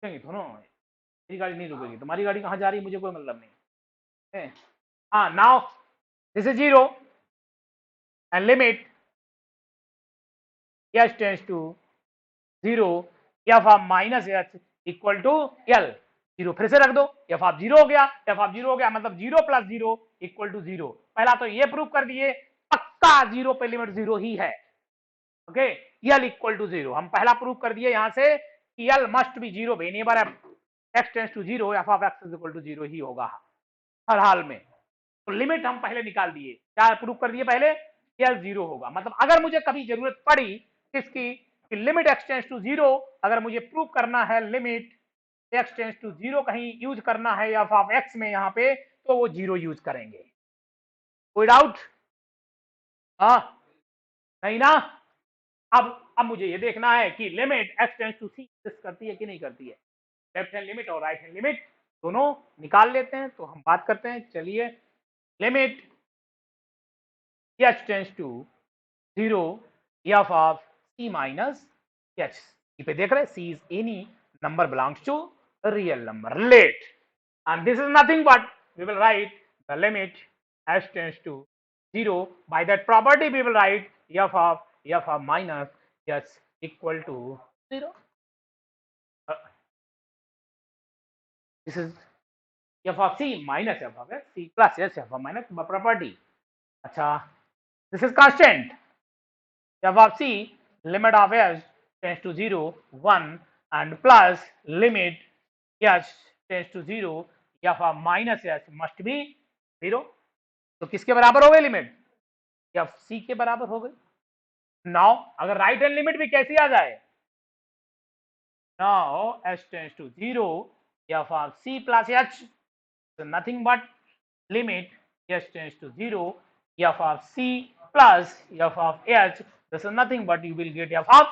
दोनों, मेरी गाड़ी नहीं रुकेगी, तुम्हारी गाड़ी कहाँ जा रही है मुझे कोई मतलब नहीं है। हाँ, now this is 0 and limit h tends to 0 F of minus H equal to L. 0 फिर से रख दो, एफ ऑफ 0 हो गया, एफ ऑफ 0 हो गया मतलब 0 प्लस 0 इक्वल टू 0। पहला तो ये प्रूव कर दिए पक्का 0 पे लिमिट 0 ही है। ओके, एल इक्वल टू 0 हम पहला प्रूव कर दिए यहां से कि l must be 0 whenever x tends to 0 F of x is equal to 0 ही होगा हर हाल में। तो लिमिट हम पहले निकाल दिए, क्या प्रूव कर दिए पहले, एल 0 होगा। मतलब अगर मुझे कभी जरूरत पड़ी किसकी, कि लिमिट एक्स टेंड्स टू 0, अगर मुझे प्रूव करना है लिमिट एक्स टेंड्स टू 0 कहीं यूज करना है एफ ऑफ एक्स में यहाँ पे, तो वो 0 यूज करेंगे। कोई डाउट? हाँ, नहीं ना। अब मुझे ये देखना है कि limit X tends to C exist करती है कि नहीं करती है। लेफ्ट हैंड लिमिट और राइट हैंड लिमिट दोनों निकाल लेते हैं, तो हम बात करते हैं। चलिए, limit h tends to 0 F of c minus h, पे देख रहे, c is any number belongs to a real number, let, and this is nothing but we will write the limit h tends to 0. By that property we will write f of minus h equal to 0. This is f of c minus f of x, c plus h f of minus property. अच्छा, this is constant f of c limit of h tends to 0 1 and plus limit h tends to 0 f of minus h must be 0. तो किसके बराबर हो गई limit, F C के बराबर हो गई। नाउ अगर राइट हैंड लिमिट भी कैसी आ जाए, now h tends to 0 F of c plus h, nothing but limit h tends to 0 f of c plus f of h, this is nothing but you will get f of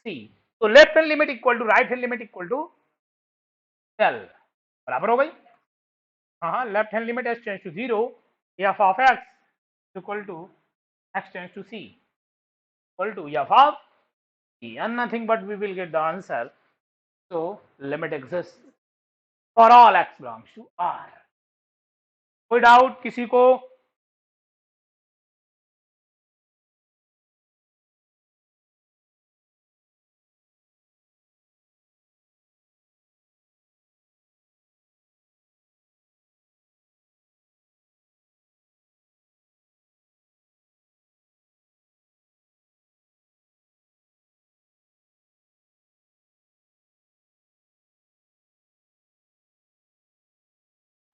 c. तो left hand limit equal to right hand limit equal to l, बराबर हो गई। हाँ, left hand limit h tends to 0 f of x equal to x tends to c equal to f of c, and nothing but we will get the answer. So limit exists for all x belongs to R. कोई doubt किसी को?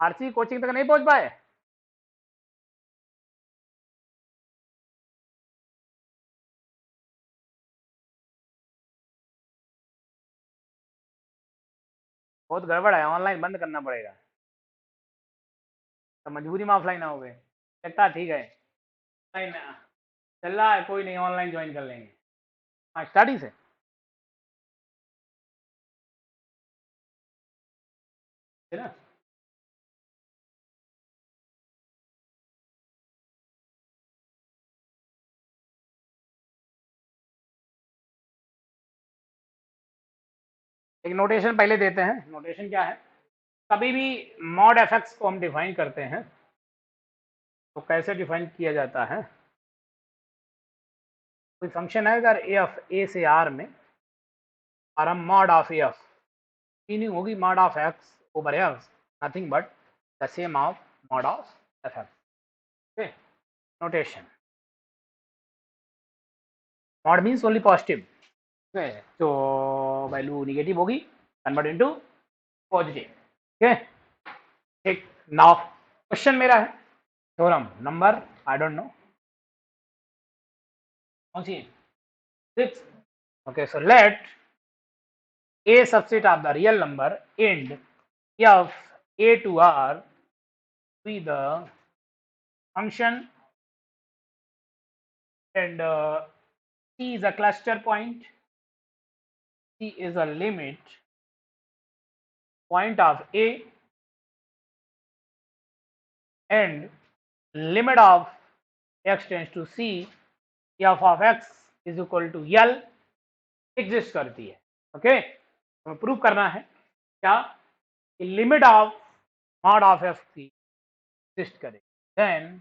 RC coaching तक नहीं पहुंच पाए? बहुत गड़बड़ है, ऑनलाइन बंद करना पड़ेगा। तो मजबूरी में ऑफलाइन आओगे, लगता ठीक है। नहीं ना, चल रहा है, कोई नहीं, ऑनलाइन ज्वाइन कर लेंगे। हाँ, स्टडी से है ना। एक नोटेशन पहले देते हैं। नोटेशन क्या है, कभी भी मॉड एफ एक्स को हम डिफाइन करते हैं तो कैसे डिफाइन किया जाता है। कोई फंक्शन है अगर एफ ए से आर में, और हम मॉड ऑफ एफ, मीनिंग होगी mod of x over x, nothing but the same of mod of F x. Okay, notation, mod means only positive, तो वैल्यू निगेटिव होगी, कन्वर्ट इनटू पॉजिटिव। ओके, ठीक। Now question मेरा है, theorem number I don't know कौन सी, 6। Okay, so let a subset of the real number and f a to r be the function, and c is a cluster point, c is a limit point of a, and limit of x tends to c f of x is equal to l exist करती है। Okay, prove करना है क्या limit of mod of F की exist करे, then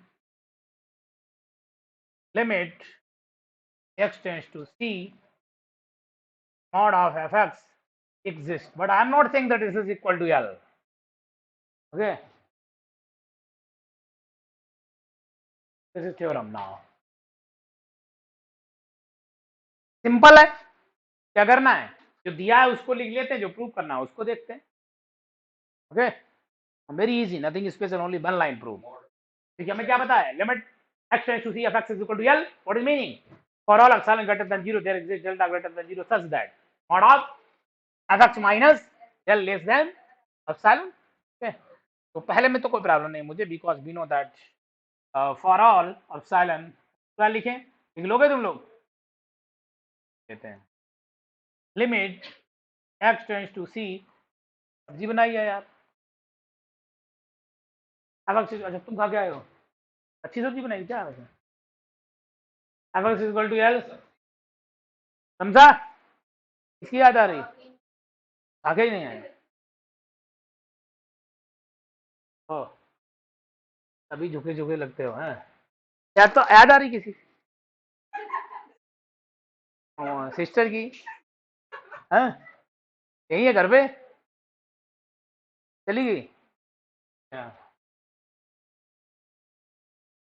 limit x tends to c mod of fx exists, but I am not saying that this is equal to L. Okay, this is theorem now. Simple है, क्या करना है, जो दिया है उसको लिख लेते हैं, जो प्रूव करना है उसको देखते हैं. Okay, very easy, nothing special, only one line prove. ठीक है, हमें क्या बताया, limit x tends to c of x is equal to L. What is meaning? For all epsilon greater than 0 there exists delta greater than 0 such that mod of fx minus L less than epsilon. Okay, तो पहले में तो कोई problem नहीं मुझे, because we know that for all epsilon क्या लिखें, लिख लोगे तुम लोग, कहते हैं limit x tends to c, सब्जी बनाई है यार, अच्छा तुम खा के आए हो, अच्छी सब्जी बनाई क्या वैसे, f(x = L), समझा, इसकी याद आ रही, आगे ही नहीं आए हो, अभी झुके झुके लगते हो, हैं याद तो याद आ रही किसी सिस्टर की, हैं यही है घर पे, चली गई,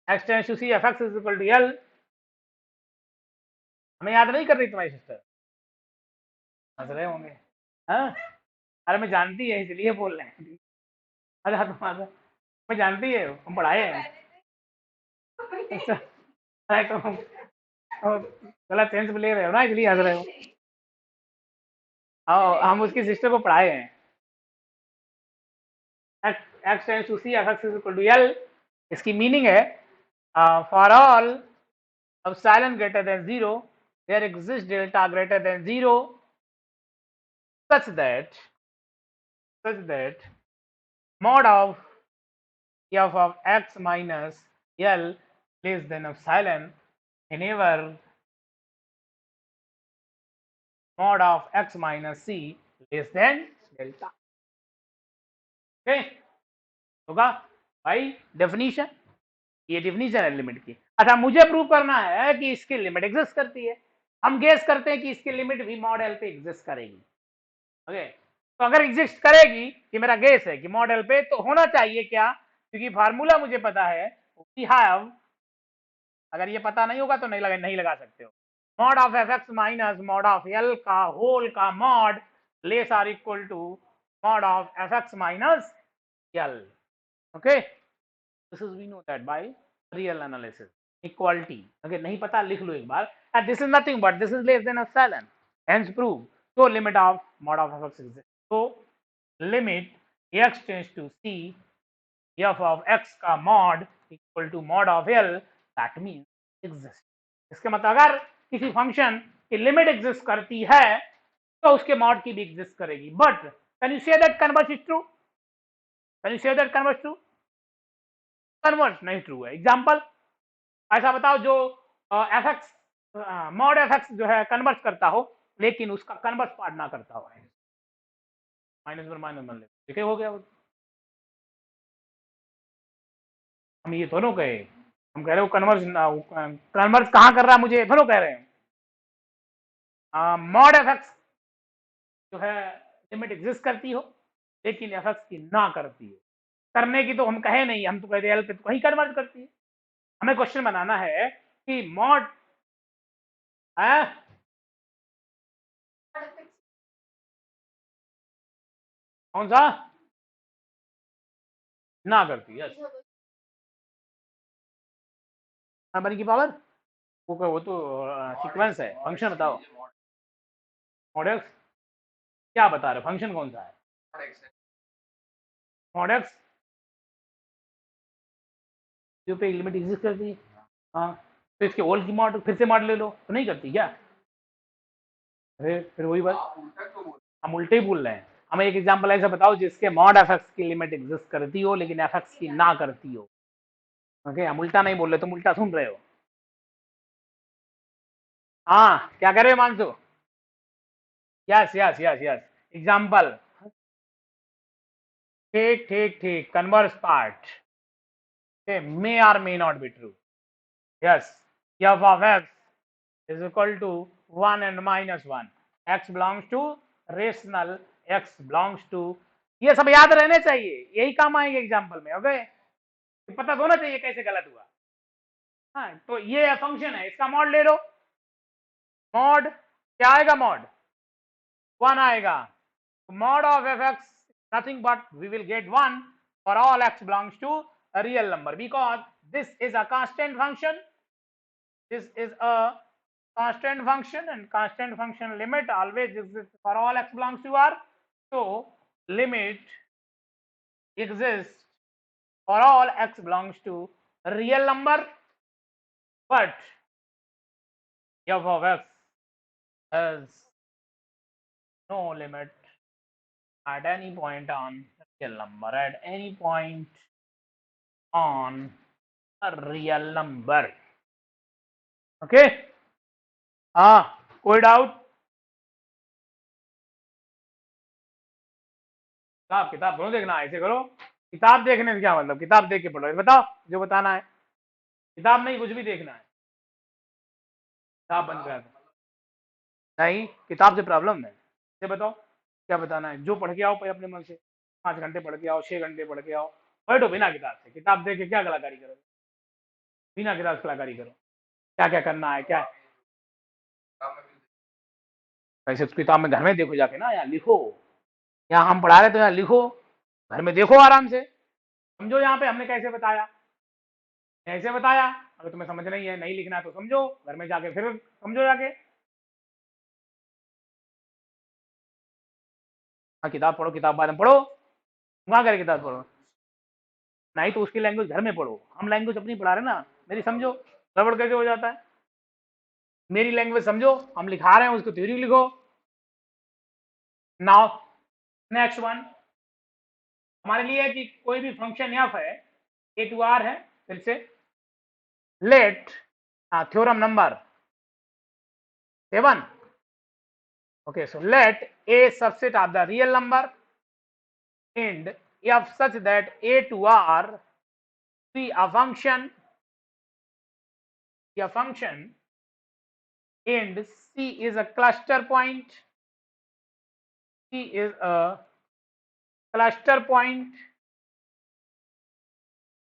x tends to c f(x = L), हमें याद नहीं कर रही तुम्हारी सिस्टर, हंस रहे होंगे, हाँ अरे मैं जानती है इसलिए बोल रहे हैं, अरे तुम्हारा मैं जानती है, हम पढ़ाए हैं, अरे तो गलत सेंस में ले रहे हो ना इसलिए हंस रहे हो, हम उसकी सिस्टर को पढ़ाए हैं, x tends to c f(x = L), इसकी मीनिंग है for all epsilon greater than 0 there exists delta greater than 0 such that mod of f of x minus L less than epsilon whenever mod of x minus c less than delta. Okay होगा भाई, definition, ये definition है limit की. अच्छा मुझे prove करना है कि इसकी लिमिट एग्जिस्ट करती है, हम गेस करते हैं कि इसकी लिमिट भी मॉडल पे एग्जिस्ट करेगी. ओके, तो अगर एग्जिस्ट करेगी, कि मेरा गेस है कि मॉडल पे, तो होना चाहिए क्या, क्योंकि फार्मूला मुझे पता है, वी हैव, अगर ये पता नहीं होगा तो नहीं लगा सकते हो, mod of F x minus mod of l का होल का mod less or equal to mod of F x minus l. Okay, this is we know that by real analysis, equality. अगर नहीं पता लिख लो एक बार, and this is nothing but this is less than epsilon, hence prove. So limit of mod of f(x) exists. So limit x tends to c f of x का mod equal to mod of L, that means exist. इसके मतलब अगर किसी function की limit exist करती है तो उसके मॉड की भी एग्जिस्ट करेगी. But can you say that converse is true, can you say that converse true, converse नहीं ट्रू है. एग्जांपल ऐसा बताओ जो F x mod F x जो है कन्वर्स करता हो, लेकिन उसका कन्वर्स पार्ट ना करता हो, -1 -1 ठीक है, हो गया. हम ये दोनों कहे, हम कह रहे हो कन्वर्स, कन्वर्स कहाँ कर रहा है, मुझे दोनों कह रहे हैं. मॉड एफ एक्स जो है लिमिट एग्जिस्ट करती हो, लेकिन एफ एक्स की ना करती हो, करने की तो हम कहे नहीं, हम तो कहते हैं एल पे तो कहीं कन्वर्ट करती है. हमें क्वेश्चन बनाना है कि मॉड कौन सा ना करती है, बनी की पावर, वो तो सीक्वेंस है, फंक्शन बताओ, मॉड एक्स क्या बता रहे, फंक्शन कौन सा है, मॉड एक्स जो पे लिमिट एग्जिस्ट करती है, हाँ तो इसके होल की मॉड फिर से मॉड ले लो, तो नहीं करती क्या, अरे फिर वही बात, हम उल्टे ही बोल रहे हैं. हमें एक एग्जांपल ऐसा बताओ जिसके मॉड एफ एक्स की लिमिट एग्जिस्ट करती हो लेकिन एफ एक्स की ना करती हो. ओके, हम उल्टा नहीं बोल रहे, तुम उल्टा सुन रहे हो. हाँ क्या कर रहे हो मानसो, yes yes yes yes, example ठीक ठीक ठीक, converse part may or may not be true. Yes, f of x is equal to 1 and minus 1. x belongs to rational, x belongs to, ये सब याद रहने चाहिए, यही काम आएंगे एग्जाम्पल में। ओके, पता होना चाहिए कैसे गलत हुआ। हाँ, तो ये फंक्शन है, इसका मॉड ले लो। मॉड क्या आएगा? मॉड 1 आएगा। Mod of F X nothing but we will get 1 for all x belongs to a real number, because this is a constant function. This is a constant function, and constant function limit always exists for all x belongs to R. So limit exists for all x belongs to a real number, but f of x has no limit at any point on real number, at any point on a real number. Okay, हाँ, कोई doubt? किताब दोनों देखना, ऐसे करो, किताब देखने से क्या मतलब? किताब देख के पढ़ो, बताओ जो बताना है। किताब में ही कुछ भी देखना है, किताब बंद कर दो। नहीं, किताब से प्रॉब्लम है, ये बताओ क्या बताना है, जो पढ़ के आओ अपने मन से। 5 घंटे पढ़ के आओ, 6 घंटे पढ़ के आओ, बैठो बिना किताब से। किताब देख के क्या कलाकारी करो? बिना किताब से कलाकारी करो। क्या क्या करना है, क्या कैसे? किताब में घर में देखो जाके ना, यहाँ लिखो। यहाँ हम पढ़ा रहे तो यहाँ लिखो, घर में देखो आराम से, समझो यहाँ पे हमने कैसे बताया, कैसे बताया। अगर तुम्हें समझ नहीं है, नहीं लिखना है तो समझो, घर में जाके फिर समझो जाके। हाँ, किताब पढ़ो, किताब बाद में पढ़ो, वहां कर किताब पढ़ो। नहीं तो उसकी लैंग्वेज घर में पढ़ो, हम लैंग्वेज अपनी पढ़ा रहे ना, मेरी समझो। गड़बड़ कैसे हो जाता है? मेरी लैंग्वेज समझो, हम लिखा रहे हैं उसको थ्योरी लिखो। नाउ नेक्स्ट वन हमारे लिए है कि कोई भी फंक्शन एफ है, ए टू आर है, फिर से let theorem number 7. Okay, so let a subset of the real number and f such that a to r be a function and c is a cluster point. C is a cluster point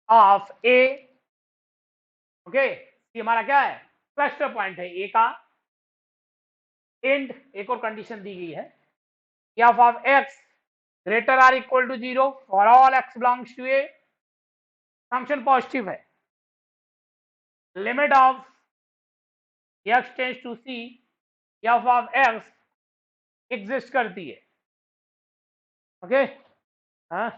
of a. Okay, ये हमारा क्या है? Cluster point है ए का। And एक और condition दी गई है, F of X greater or equal to 0 for all X belongs to A. Function positive है, limit of X tends to C, F of X exist करती है। ओके, हाँ,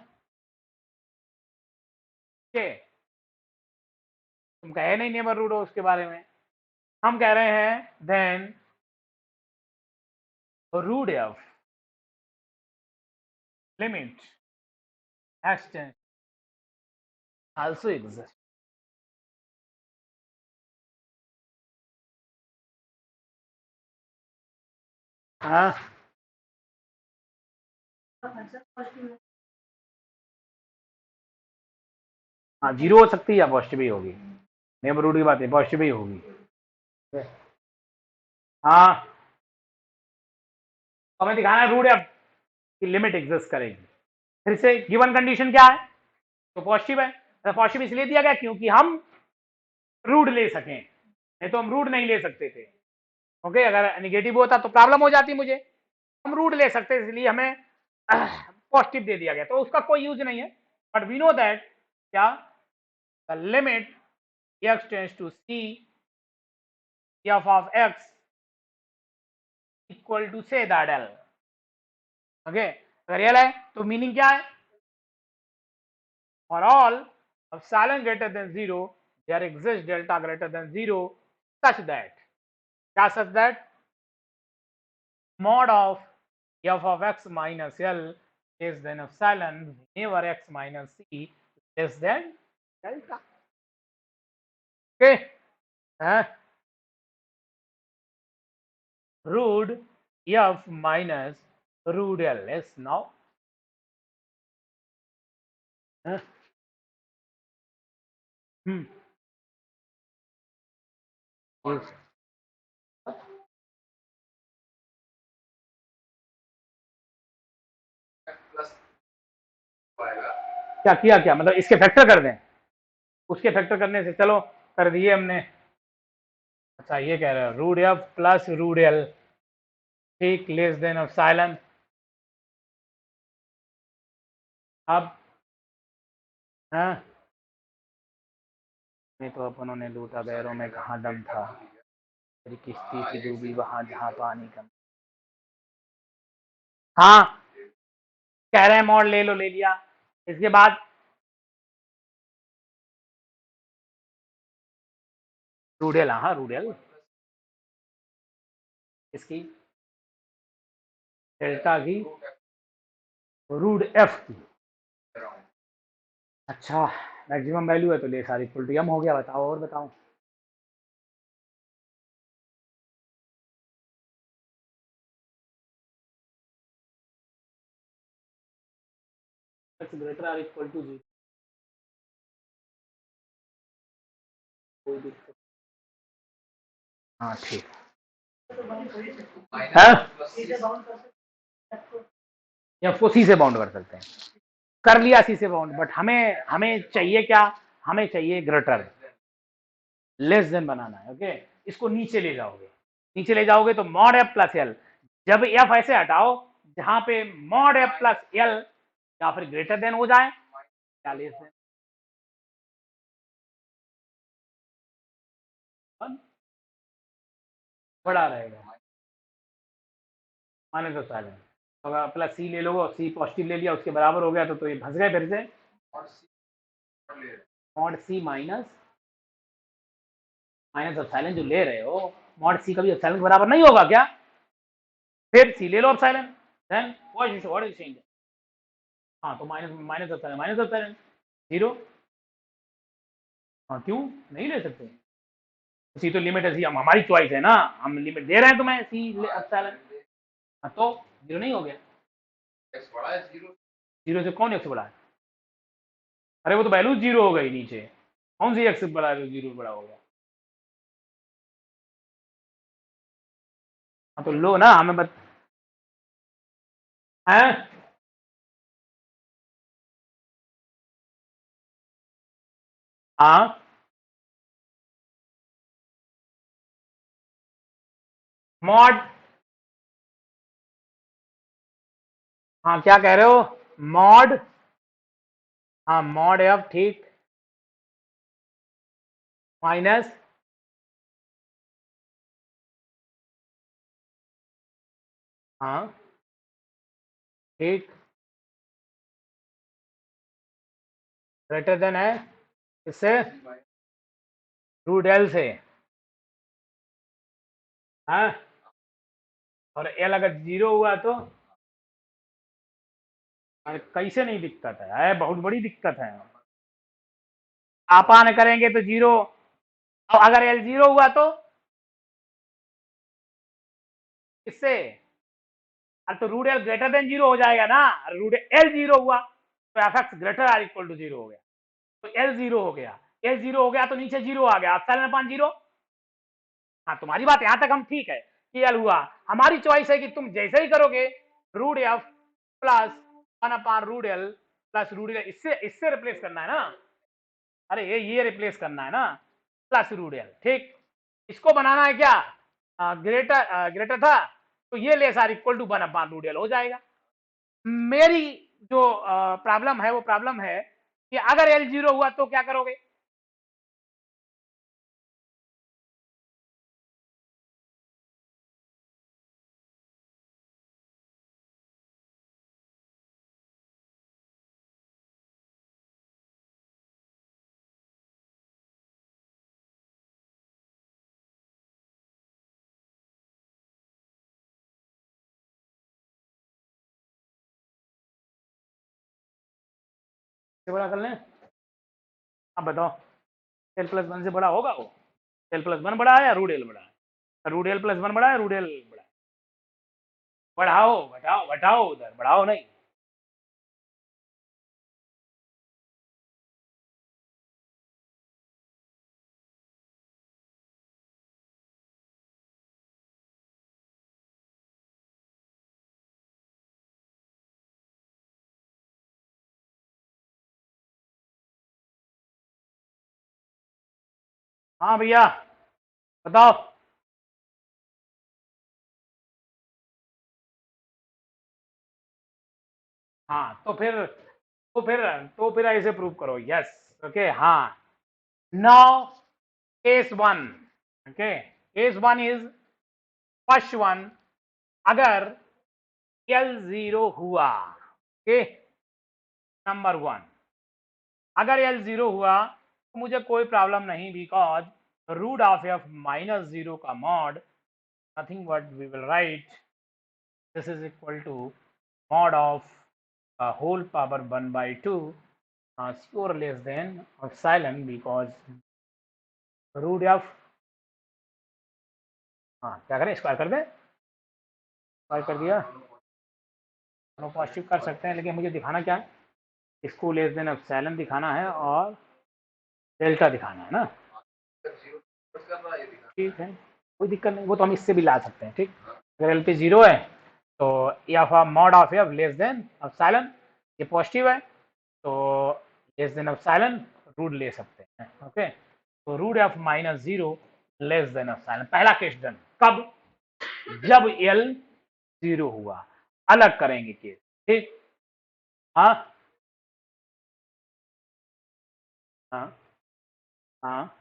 तुम कहे नहीं नेबरहुड हो उसके बारे में, हम कह रहे हैं then root F limit X tends also exist. हाँ, हाँ, जीरो हो सकती है या पॉजिटिव ही होगी, नेबरहुड की बात है, पॉजिटिव ही होगी। हाँ, तो हमें दिखाना है रूट एफ की लिमिट एग्जिस्ट करेगी। फिर से गिवन कंडीशन क्या है? तो पॉजिटिव है, तो पॉजिटिव इसलिए दिया गया क्योंकि हम रूट ले सकें, नहीं तो हम रूट नहीं ले सकते थे। ओके, अगर निगेटिव होता तो प्रॉब्लम हो जाती मुझे। हम रूट ले सकते, इसलिए हमें पॉजिटिव दे दिया गया, तो उसका कोई यूज नहीं है। बट वी नो दैट क्या the limit x tends to c f of x equal to से दैट l। ओके, अगर रियल है तो मीनिंग क्या है? For all epsilon greater than 0 there exists delta greater than 0 such that क्या such that mod of f of x minus l less than epsilon whenever x minus c less than delta. Okay, root f minus root l. Yes, now हाँ? हम्म ये- क्या किया क्या मतलब इसके factor कर दें, उसके फैक्टर करने से चलो कर दिए हमने। अच्छा ये कह रहे हो root F plus root L, ठीक, लेस देन ऑफ साइलन। अब हाँ, नहीं तो अपनों ने लूटा बैरों में कहाँ दम था, तेरी किश्ती की डूबी वहां जहां पानी कम। हाँ, कह रहे हैं मॉड ले लो, ले लिया। इसके बाद रूडेल, हाँ रूडेल इसकी डेल्टा की रूट एफ की। अच्छा, मैक्सिमम वैल्यू है तो ले सारी इक्वल टू एम हो गया। बताओ और बताओ। X greater or equal to zero, कोई दिक्कत। हाँ ठीक है, या को सी से बाउंड कर सकते हैं। कर लिया सी से बाउंड, बट हमें हमें चाहिए क्या, हमें चाहिए ग्रेटर, लेस देन बनाना है। ओके, इसको नीचे ले जाओगे, नीचे ले जाओगे तो मॉड एफ प्लस एल, जब एफ ऐसे हटाओ जहां पे मॉड एफ प्लस एल या फिर ग्रेटर देन हो जाए या लेस देन बड़ा रहेगा, माने तो साइलेंट। अगर प्लस सी ले लो, सी पॉजिटिव ले लिया, उसके बराबर हो गया तो ये फंस गए फिर से। Mod C minus minus epsilon जो ले रहे हो, मॉड सी कभी एप्सिलॉन के बराबर नहीं होगा क्या? फिर सी ले लो epsilon, then what is change. हाँ तो माइनस माइनस एप्सिलॉन जीरो। हाँ क्यों नहीं ले सकते? सी तो लिमिट है, सी हम हमारी चॉइस है ना, हम लिमिट दे रहे हैं तुम्हें सी एप्सिलॉन। हाँ तो जीरो नहीं हो गया? जीरो से कौन एक्स बड़ा है? अरे वो तो वैल्यू जीरो हो गई नीचे, कौन सी एक्स बड़ा है जीरो बड़ा हो गया? हाँ तो लो ना हमें हैं। हाँ मॉड, हाँ क्या कह रहे हो? मॉड, हाँ मॉड एफ ठीक, माइनस, हाँ ठीक, ग्रेटर देन है इससे, रूट एल से। हाँ, और एल अगर जीरो हुआ तो? अरे कैसे नहीं दिक्कत है, बहुत बड़ी दिक्कत है। आपान करेंगे तो जीरो, और अगर एल जीरो हुआ तो इससे, अरे तो root L greater than zero हो जाएगा ना। रूट एल जीरो हुआ तो F X greater or equal to zero हो गया, तो एल जीरो हो गया, एल जीरो हो गया तो नीचे जीरो आ गया, एप्सिलॉन अपॉन जीरो। हाँ तुम्हारी बात यहां तक हम ठीक है कि एल हुआ, हमारी चॉइस है कि तुम जैसे ही करोगे root F plus one upon root L plus root L, इससे इससे रिप्लेस करना है ना। अरे ये रिप्लेस करना है ना, प्लस रूट एल, ठीक। इसको बनाना है क्या, ग्रेटर ग्रेटर था तो ये less or equal to one upon root L हो जाएगा। मेरी जो प्रॉब्लम है वो प्रॉब्लम है कि अगर एल जीरो हुआ तो क्या करोगे? बड़ा कर लें, अब बताओ, एल प्लस वन से बड़ा होगा वो? एल प्लस वन बड़ा है या रूट एल बड़ा है? रूट एल प्लस वन बड़ा है, रूट एल बड़ा है? बढ़ाओ घटाओ, घटाओ उधर, बढ़ाओ नहीं। हाँ भैया बताओ। हाँ तो फिर ऐसे प्रूव करो। यस ओके हाँ। Now case one. Okay case one is first one. अगर एल जीरो हुआ, ओके नंबर वन, अगर एल जीरो हुआ तो मुझे कोई प्रॉब्लम नहीं, because root of F minus zero का mod nothing but we will write this is equal to mod of whole power 1 by 2 sure less than epsilon because root of हाँ क्या करें, square कर दें, स्क्वायर कर दिया, दोनों पॉजिटिव कर सकते हैं, लेकिन मुझे दिखाना क्या है, इसको लेस देन epsilon दिखाना है और डेल्टा दिखाना है ना। ठीक है कोई दिक्कत नहीं, वो तो हम इससे भी ला सकते हैं। ठीक अगर एल पी जीरो है तो F mod of F less than epsilon, ये पॉजिटिव है तो लेस देन एप्सिलॉन रूट ले सकते हैं। ओके तो root F minus zero less than epsilon, पहला केस डन। कब? जब एल जीरो हुआ। अलग करेंगे केस। ठीक हाँ हाँ हाँ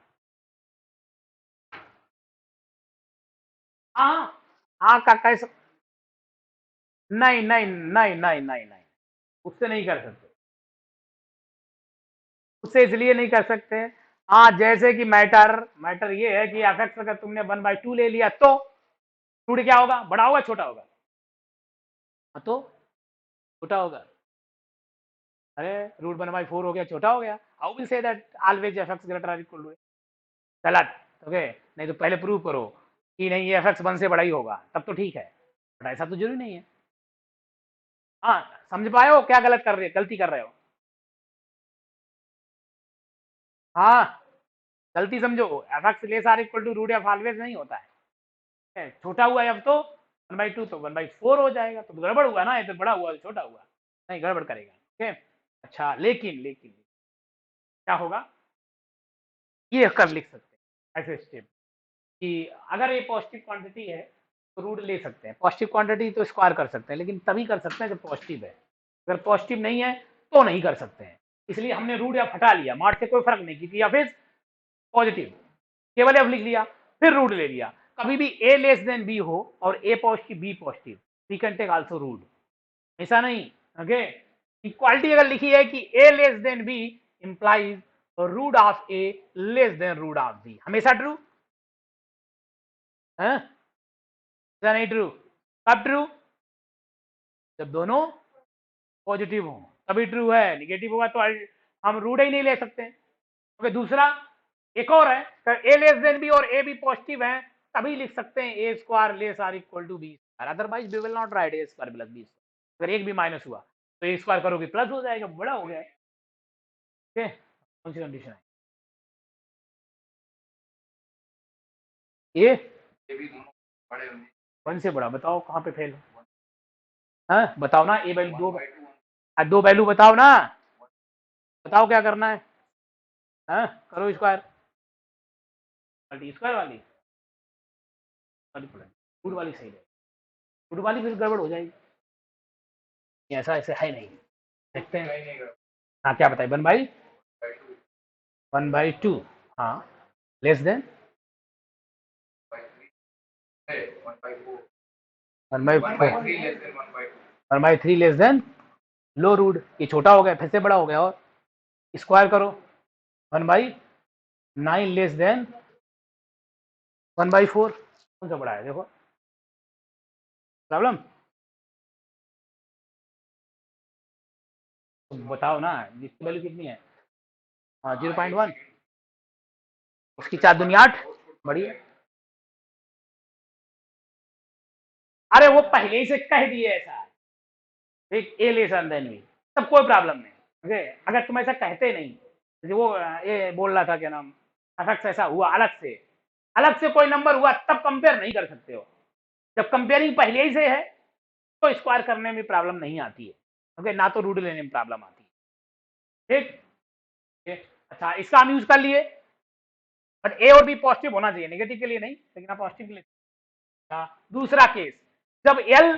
हाँ हाँ का कैसे? नहीं नहीं नहीं नहीं नहीं नहीं, उससे नहीं कर सकते, उससे इसलिए नहीं कर सकते। हाँ जैसे कि मैटर मैटर ये है कि एफ एक्स अगर तुमने 1/2 ले लिया तो रूट क्या होगा, बड़ा होगा छोटा होगा? हाँ तो छोटा होगा। अरे रूट 1/4 हो गया, छोटा हो गया। How will say that always F X greater or equal to? गलत। ओके नहीं तो पहले प्रूव करो कि नहीं ये एफ एक्स 1 से बड़ा ही होगा, तब तो ठीक है, बट ऐसा तो जरूरी नहीं है। हाँ समझ पाए हो क्या गलत कर रहे हो, गलती कर रहे हो? हाँ गलती समझो, F X less or equal to root F always नहीं होता है। छोटा हुआ अब तो 1/2 तो 1/4 हो जाएगा, तो गड़बड़ हुआ ना, ये तो बड़ा हुआ छोटा हुआ, नहीं गड़बड़ करेगा। ओके अच्छा लेकिन लेकिन क्या होगा, ये कर लिख सकते हैं ऐसे स्टेप कि अगर ये पॉजिटिव क्वांटिटी है तो रूट ले सकते हैं, पॉजिटिव क्वांटिटी तो स्क्वायर कर सकते हैं, लेकिन तभी कर सकते हैं जब पॉजिटिव है। अगर पॉजिटिव नहीं है तो नहीं कर सकते हैं, इसलिए हमने रूट या हटा लिया, मार्ट से कोई फर्क नहीं की, या फिर पॉजिटिव केवल एफ लिख लिया फिर रूट ले लिया। कभी भी ए लेस देन बी हो और A positive B positive, we can take also root, ऐसा नहीं। ओके इक्वालिटी अगर लिखी है कि A less than B implies root of A less than root of B, हमेशा ट्रू है, ऐसा नहीं ट्रू। कब ट्रू? जब दोनों पॉजिटिव हो तभी ट्रू है, निगेटिव होगा तो हम रूट ही नहीं ले सकते। ओके दूसरा एक और है, ए लेस देन बी और ए बी पॉजिटिव है तभी लिख सकते हैं A square less or equal to B square, otherwise we will not write A square plus B square. अगर एक भी माइनस हुआ तो ए स्क्वायर करोगे प्लस हो जाएगा, बड़ा हो गया। ओके कौन सी कंडीशन है ये? कौन से बड़ा बताओ, कहाँ पे फेल है बताओ ना, ए वैल्यू दो, दो वैल्यू बताओ ना, बताओ क्या करना है। हाँ करो स्क्वायर, मल्टी स्क्वायर वाली फूड वाली सही है, फूड वाली फिर गड़बड़ हो जाएगी, ऐसा ऐसे है नहीं, देखते हैं। हाँ क्या बताइए, 1/2 हाँ लेस देन 1/3 लेस देन लो रूट, ये छोटा हो गया फिर से बड़ा हो गया, और स्क्वायर करो 1/9 लेस देन 1/4, कौन सा बड़ा है देखो प्रॉब्लम, तो बताओ ना इसकी वैल्यू कितनी है। हाँ 0.1, उसकी 4×8 बढ़िया। अरे वो पहले ही से कह दिए ऐसा, ठीक ए लेसन देन बी, तब कोई प्रॉब्लम नहीं। ओके अगर तुम ऐसा कहते नहीं, जैसे वो ये बोल रहा था क्या नाम, अफेक्ट ऐसा हुआ अलग से कोई नंबर हुआ तब कंपेयर नहीं कर सकते हो, जब कंपेयरिंग पहले ही से है तो स्क्वायर करने में प्रॉब्लम नहीं आती है। ओके ना तो रूट लेने में प्रॉब्लम आती है। ठीक अच्छा इसका हम यूज कर लिए, बट ए और बी पॉजिटिव होना चाहिए, नेगेटिव के लिए नहीं, लेकिन आप पॉजिटिव के लिए। दूसरा केस, जब एल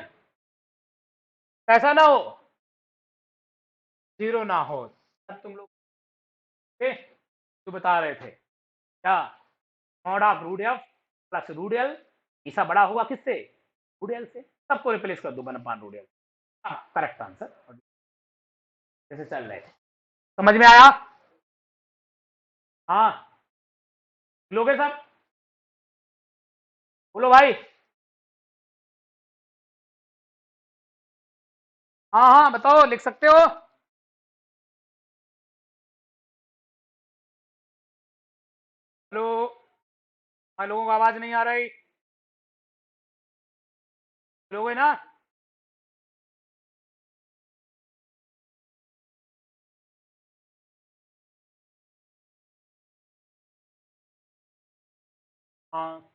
कैसा ना हो, जीरो ना हो, तब तुम लोग जो बता रहे थे क्या, mod of root F plus root L, ऐसा बड़ा हुआ किससे, रूट एल से, सबको रिप्लेस कर दो 1/√ रूट एल। करेक्ट आंसर, जैसे चल रहे थे। समझ में आया? हाँ, लोगे सर, बोलो भाई। हाँ हाँ बताओ, लिख सकते हो। हेलो, लोगों को आवाज नहीं आ रही, लोगे ना? हाँ,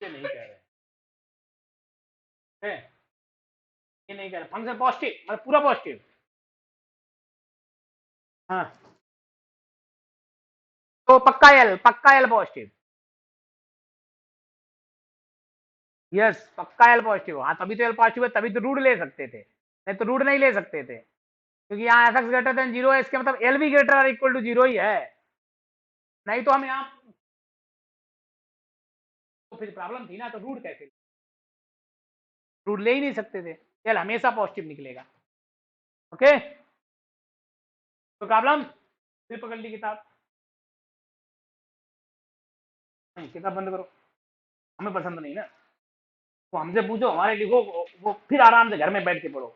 ये नहीं कह रहे हैं, ये नहीं कह रहे, फंक्शन पॉजिटिव मतलब पूरा पॉजिटिव। हाँ, तो पक्का एल पॉजिटिव। यस, पक्का एल पॉजिटिव। हाँ, तभी तो एल पॉजिटिव है, तभी तो रूट ले सकते थे, नहीं तो रूट नहीं ले सकते थे, क्योंकि यहाँ F X greater than zero है, इसके मतलब एल भी ग्रेटर और इक्वल टू जीरो ही है, नहीं तो हम यहाँ, तो फिर प्रॉब्लम थी ना, तो रूट कैसे, रूट ले ही नहीं सकते थे, एल हमेशा पॉजिटिव निकलेगा। ओके, तो प्रॉब्लम, फिर पकड़ ली किताब, नहीं किताब बंद करो, हमें पसंद नहीं ना, तो हमसे पूछो, हमारे लिखो, वो फिर आराम से घर में बैठ के पढ़ो।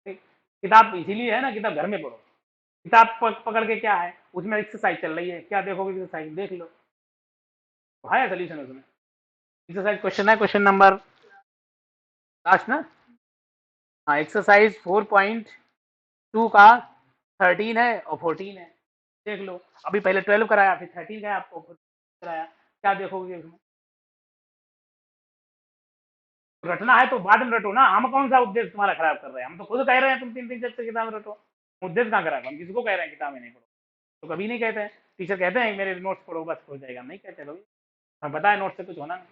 किताब इसीलिए है ना, किताब घर में पढ़ो। किताब पकड़ के क्या है, उसमें एक्सरसाइज चल रही है, क्या देखोगे, एक्सरसाइज देख लो, तो है सोल्यूशन उसमें। एक्सरसाइज क्वेश्चन है, क्वेश्चन नंबर लास्ट ना, हाँ, एक्सरसाइज 4.2 का 13 है और 14 है, देख लो। अभी पहले 12 कराया, फिर 13 गया आपको, फिर कराया, क्या देखोगे उसमें, रटना है तो बाद में रटो ना, हम कौन सा उद्देश्य तुम्हारा खराब कर रहे हैं, हम तो खुद कह रहे हैं तुम 3-3 जब से किताब रटो, उद्देश्य कहाँ खराब, हम किसी को कह रहे हैं किताबें नहीं पढ़ो, तो कभी नहीं कहते हैं, टीचर कहते हैं मेरे नोट्स पढ़ो बस हो जाएगा, नहीं कहते लोग, हमें पता है नोट से कुछ होना नहीं,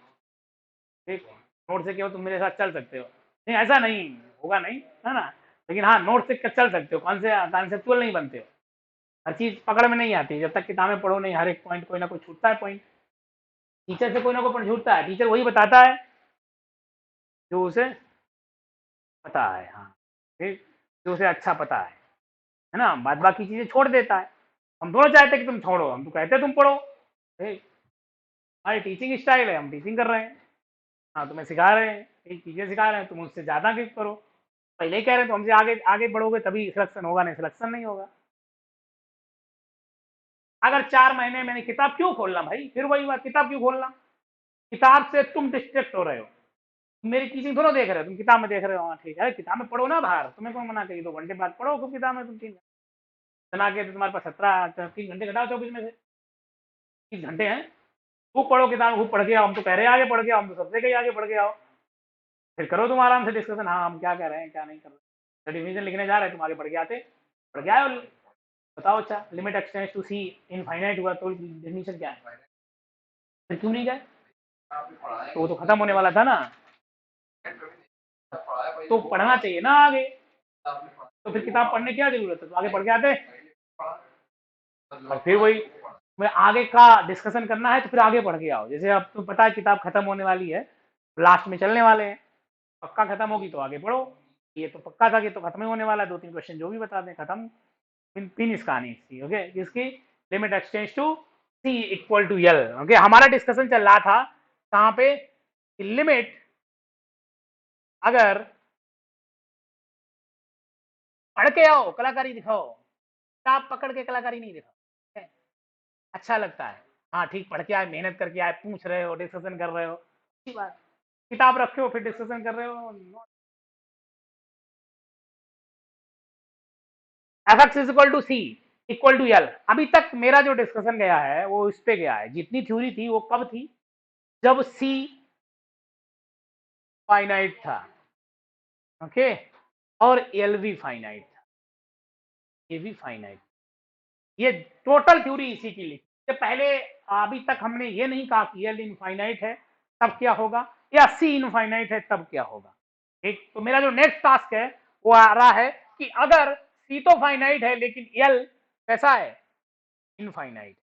ठीक, नोट से क्यों तुम मेरे साथ चल सकते हो, नहीं ऐसा नहीं होगा, नहीं है ना, लेकिन हाँ नोट से चल सकते हो, कौन से कॉन्सेप्चुअल नहीं बनते हो, हर चीज पकड़ में नहीं आती, जब तक किताबें पढ़ो नहीं, हर एक पॉइंट कोई ना कोई छूटता है पॉइंट, टीचर से कोई ना कोई पॉइंट छूटता है, टीचर वही बताता है जो उसे पता है, हाँ, ठीक, जो उसे अच्छा पता है ना, बाद बाकी चीजें छोड़ देता है, हम दोनों चाहते कि तुम छोड़ो, हम तो कहते तुम पढ़ो, ठीक, हमारी टीचिंग स्टाइल है, हम टीचिंग कर रहे हैं, हाँ तुम्हें सिखा रहे हैं, एक चीजें सिखा रहे हैं, तुम उससे ज्यादा की करो, पहले ही कह रहे हैं तो हमसे आगे आगे बढ़ोगे तभी सिलेक्शन होगा, नहीं सिलेक्शन नहीं होगा। अगर 4 महीने मैंने किताब क्यों खोलना भाई, फिर वही बात, किताब क्यों खोलना, किताब से तुम डिस्ट्रैक्ट हो रहे हो, मेरी टीचिंग थोड़ा देख रहे हो, तुम किताब में देख रहे हो, हाँ ठीक है, किताब में पढ़ो ना बाहर, तुम्हें कौन मना करिए, 2 घंटे बाद पढ़ो खूब किताब में, तुम 3 बना के, तो तुम्हारे पास 17 3 घंटे घटाओ 24 में से 30 घंटे हैं, खूब पढ़ो किताब, खूब पढ़ के आओ, हम तो कह रहे हैं आगे पढ़ के आओ, हम तो सबसे कहीं आगे पढ़ के आओ, फिर करो तुम आराम से डिस्कशन, हाँ हम क्या कह रहे हैं क्या नहीं कर रहे, डिवीजन लिखने जा रहे हैं, तुम आगे पढ़ के आते, पढ़ के आए, बताओ अच्छा, limit x tends to C infinite हुआ तो डेफिनेशन क्या है, फिर क्यों नहीं गए, तो वो तो खत्म होने वाला था ना, तो पढ़ना चाहिए ना आगे, तो फिर किताब पढ़ने की क्या जरूरत है, तो आगे पढ़ के आते, और फिर वही, मैं आगे का डिस्कशन करना है तो फिर आगे पढ़ के आओ, जैसे अब तो पता है किताब खत्म होने वाली है, लास्ट में चलने वाले हैं, पक्का खत्म होगी तो आगे बढ़ो, ये तो पक्का था कि तो खत्म ही होने वाला है, 2-3 क्वेश्चन जो भी बता दें खत्म, पिन इस कहानी इसकी, ओके, किसकी, limit x tends to C equal to L, okay, हमारा डिस्कशन चल रहा था कहाँ पे, लिमिट अगर पढ़ के आओ कलाकारी दिखाओ, किताब पकड़ के कलाकारी नहीं दिखाओ, अच्छा लगता है, हाँ ठीक, पढ़ के आए, मेहनत करके आए, पूछ रहे हो, डिस्कशन कर रहे हो, अच्छी बात, किताब रखे हो फिर डिस्कशन कर रहे हो, F X is equal to C equal to L, अभी तक मेरा जो डिस्कशन गया है वो इस पे गया है, जितनी थ्योरी थी वो कब थी, जब c फाइनाइट था, ओके, और एल भी फाइनाइट था, ये भी फाइनाइट। ये टोटल थ्योरी इसी की लिखी। इससे पहले अभी तक हमने ये नहीं कहा कि एल इनफाइनाइट है तब क्या होगा, या सी इनफाइनाइट है तब क्या होगा। ठीक, तो मेरा जो नेक्स्ट टास्क है वो आ रहा है कि अगर सी तो फाइनाइट है लेकिन एल कैसा है, इनफाइनाइट,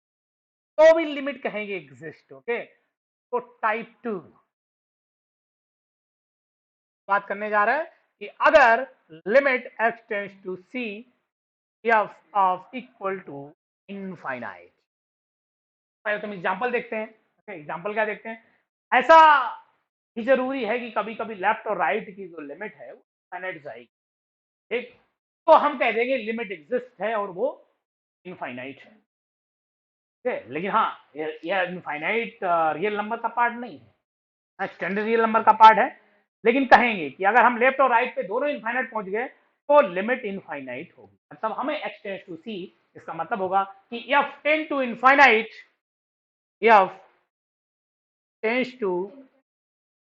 तो भी लिमिट कहेंगे एग्जिस्ट। ओके, तो टाइप 2 बात करने जा रहा है कि अगर limit x tends to C F of equal to infinite. पहले तुम एग्जांपल देखते हैं। एग्जांपल क्या देखते हैं, ऐसा ही जरूरी है कि कभी कभी लेफ्ट और राइट की जो लिमिट है वो इनफाइनाइट जाएगी। ठीक, तो हम कह देंगे लिमिट एग्जिस्ट है और वो इनफाइनाइट है। ठीक, लेकिन हाँ, ये इनफाइनाइट रियल नंबर का पार्ट नहीं है, स्टैंडर्ड रियल नंबर का पार्ट है। लेकिन कहेंगे कि अगर हम लेफ्ट और राइट पे दोनों इनफाइनाइट पहुंच गए तो लिमिट इनफाइनाइट होगी। मतलब हमें x टेंड्स टू सी, इसका मतलब होगा कि f tend to infinite, f tends to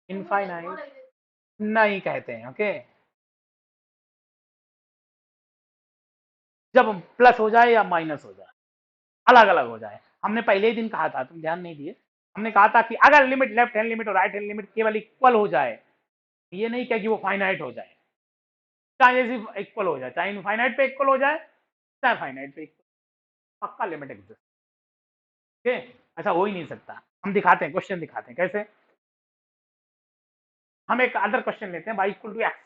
infinite नहीं कहते हैं। ओके, जब प्लस हो जाए या माइनस हो जाए, अलग अलग हो जाए। हमने पहले ही दिन कहा था, तुम ध्यान नहीं दिए, हमने कहा था कि अगर लिमिट लेफ्ट हैंड लिमिट और राइट हैंड लिमिट केवल इक्वल हो जाए, ये नहीं कह कि वो फाइनाइट हो जाए, चाहे जैसे इक्वल हो जाए, चाहे इनफाइनाइट पे इक्वल हो जाए चाहे फाइनाइट पे इक्वल, पक्का लिमिट एग्जिस्ट। ओके, ऐसा हो ही नहीं सकता। हम दिखाते हैं, क्वेश्चन दिखाते हैं कैसे। हम एक अदर क्वेश्चन लेते हैं, y इक्वल टू एक्स,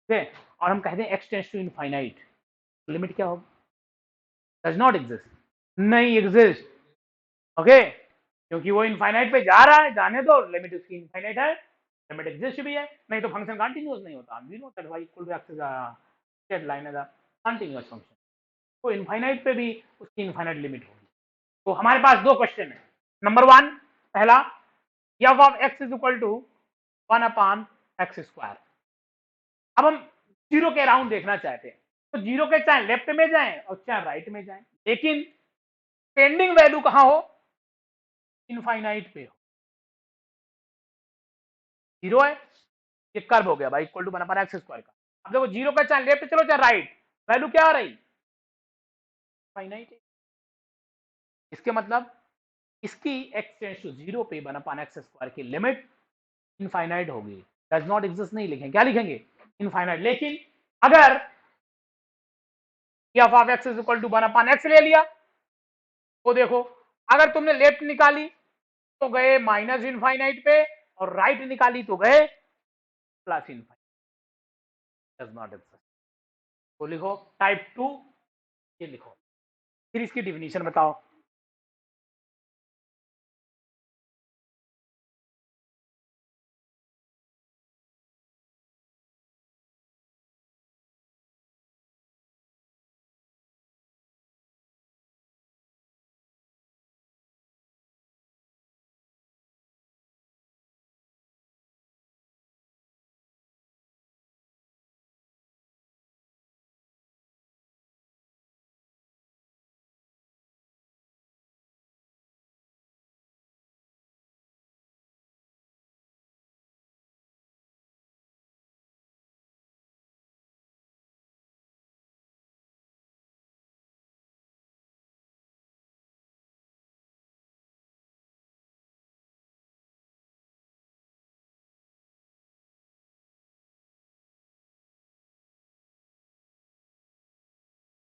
ठीक है, और हम कहते हैं X tends to infinite, limit क्या होगी, डज नॉट एग्जिस्ट, नहीं एग्जिस्ट। ओके, क्योंकि वो इनफाइनाइट पे जा रहा है, जाने दो, लिमिट उसकी इनफाइनाइट है, लिमिट एग्जिस्ट भी है, नहीं तो फंक्शन कंटीन्यूअस नहीं होता। We know that y equal to X is a straight line, is a continuous function, तो इनफाइनाइट पे भी उसकी इनफाइनाइट लिमिट होगी। तो हमारे पास दो क्वेश्चन है। नंबर वन, पहला, F of x is equal to 1 upon X square. अब हम जीरो के अराउंड देखना चाहते हैं, तो जीरो के चाहे लेफ्ट में जाएं और चाहे राइट में जाएं, लेकिन पेंडिंग वैल्यू कहां हो, इनफाइनाइट पे हो। जीरो है, ये कर्व हो गया भाई, equal to 1 upon X square का। अब देखो जीरो का चाहे लेफ्ट चलो चाहे राइट, वैल्यू क्या आ रही, फाइनाइट है। इसके मतलब इसकी x टेंड्स टू जीरो पे 1 अपॉन एक्स स्क्वायर की लिमिट इनफाइनाइट होगी। डज नॉट एग्जिस्ट नहीं लिखेंगे, क्या लिखेंगे, इनफाइनाइट। लेकिन अगर F of x is equal to 1 upon X ले लिया, तो देखो अगर तुमने लेफ्ट निकाली तो गए माइनस इनफाइनाइट पे, और राइट निकाली तो गए plus infinite, does not exist. तो लिखो टाइप 2, ये लिखो। फिर इसकी डिफिनीशन बताओ।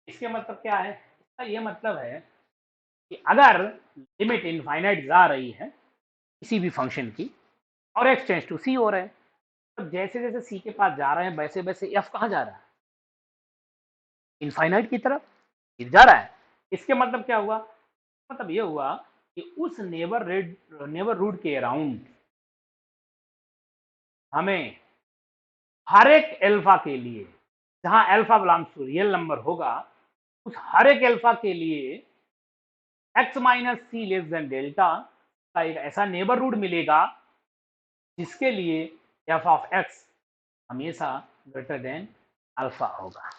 इसके मतलब क्या है, इसका ये मतलब है कि अगर लिमिट इनफाइनाइट जा रही है किसी भी फंक्शन की और एक्स टेंड्स टू सी हो रहा है, तो जैसे जैसे सी के पास जा रहे हैं वैसे वैसे एफ कहाँ जा रहा है, इनफाइनाइट की तरफ जा रहा है। इसके मतलब क्या हुआ, मतलब ये हुआ कि उस नेबर रूट के अराउंड हमें हर एक एल्फा के लिए, जहां alpha belongs to real number होगा, उस हर एक एल्फा के लिए X minus C less than delta का एक ऐसा नेबर रूट मिलेगा जिसके लिए एफ ऑफ एक्स हमेशा ग्रेटर देन अल्फा होगा।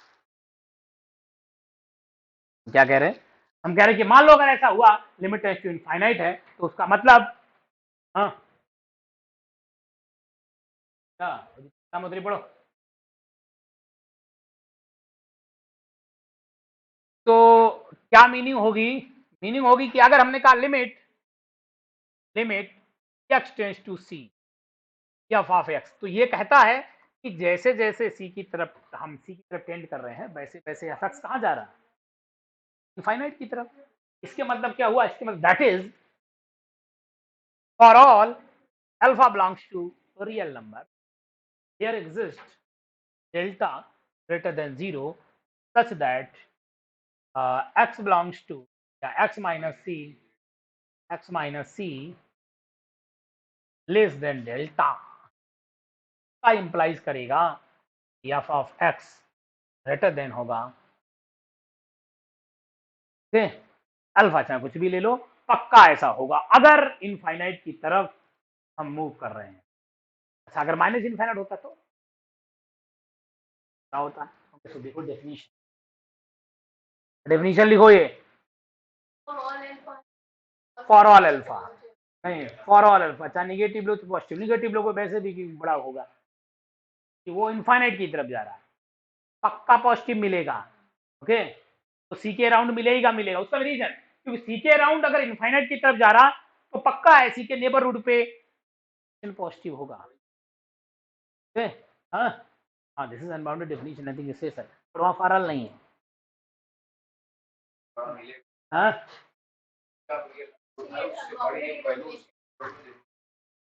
क्या कह रहे हैं, हम कह रहे हैं कि मान लो अगर ऐसा हुआ, लिमिट टेंड्स टू इनफाइनाइट है, तो उसका मतलब हाँ क्या सामग्री पढ़ो। तो क्या मीनिंग होगी? मीनिंग होगी कि अगर हमने कहा limit limit x tends to C F of X, तो ये कहता है कि जैसे जैसे सी की तरफ हम सी की तरफ टेंड कर रहे हैं वैसे वैसे एफ एक्स कहाँ जा रहा है? इनफाइनाइट की तरफ। इसके मतलब क्या हुआ? इसके मतलब that is for all alpha belongs to real number there exist delta greater than 0 such that x belongs to x minus c less than delta का इंप्लाइज करेगा F of X greater then होगा alpha, चाहे कुछ भी ले लो, पक्का ऐसा होगा अगर इनफाइनाइट की तरफ हम मूव कर रहे हैं। अच्छा, अगर माइनस इनफाइनाइट होता तो क्या होता? तो देखो डेफिनेशन, डेफिनेशन लिखो ये फॉर ऑल अल्फा, नहीं फॉर ऑल अल्फा, चाहे निगेटिव लो तो पॉजिटिव, निगेटिव लो को वैसे भी बड़ा होगा कि वो इनफाइनाइट की तरफ जा रहा है, पक्का पॉजिटिव मिलेगा। ओके, तो सी के राउंड मिलेगा मिलेगा, उसका रीजन क्योंकि सी के राउंड अगर इनफाइनाइट की तरफ जा रहा तो पक्का है सी के नेबरहुड पे पॉजिटिव होगा। ओके, हाँ हाँ, this is unbounded definition, nothing is sir, पर वहां फॉर ऑल नहीं है। हाँ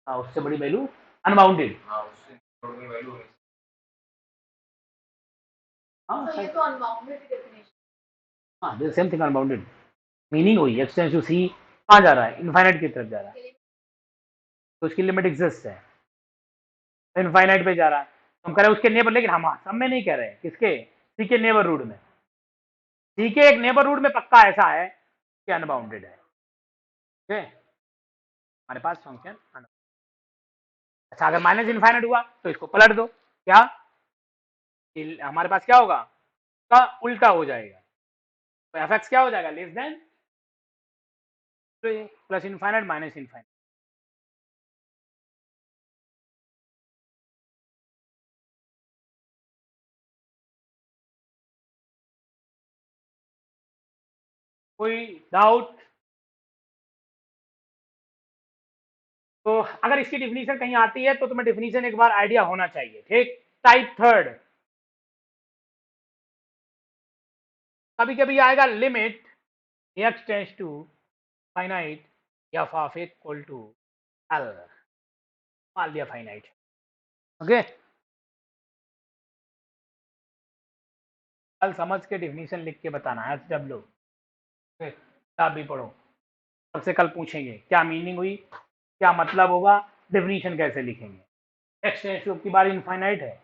हाँ, उससे बड़ी वैल्यू अनबाउंडेड। हाँ हाँ, सेम थिंग, अनबाउंडेड मीनिंग हुई एक्स टेंस टू सी कहाँ जा रहा है? इनफाइनाइट की तरफ जा रहा है, तो उसकी लिमिट एग्जिस्ट है, इनफाइनाइट पे जा रहा है, तो हम कह रहे हैं उसके नेबर, लेकिन हम सब में नहीं कह रहे हैं, किसके? सी के नेबरहुड में, सी के एक नेबरहुड में पक्का ऐसा है कि अनबाउंडेड है। ओके, हमारे पास फंक्शन। अच्छा, अगर माइनस इनफाइनाइट हुआ तो इसको पलट दो, क्या हमारे पास क्या होगा? का उल्टा हो जाएगा, तो एफ एक्स क्या हो जाएगा? Less than plus infinite minus infinite. कोई डाउट? तो अगर इसकी डिफिनीशन कहीं आती है तो तुम्हें डिफिनीशन एक बार आइडिया होना चाहिए। ठीक, टाइप थर्ड, कभी कभी आएगा limit X tends to finite F of equal to L, मान लिया फाइनाइट। ओके, कल समझ के डिफिनीशन लिख के बताना है, डब्ल्यू किताब भी पढ़ो, सबसे कल पूछेंगे क्या मीनिंग हुई, क्या मतलब होगा, डिफिनीशन कैसे लिखेंगे। एक्स टेंस टू की बार इनफाइनाइट है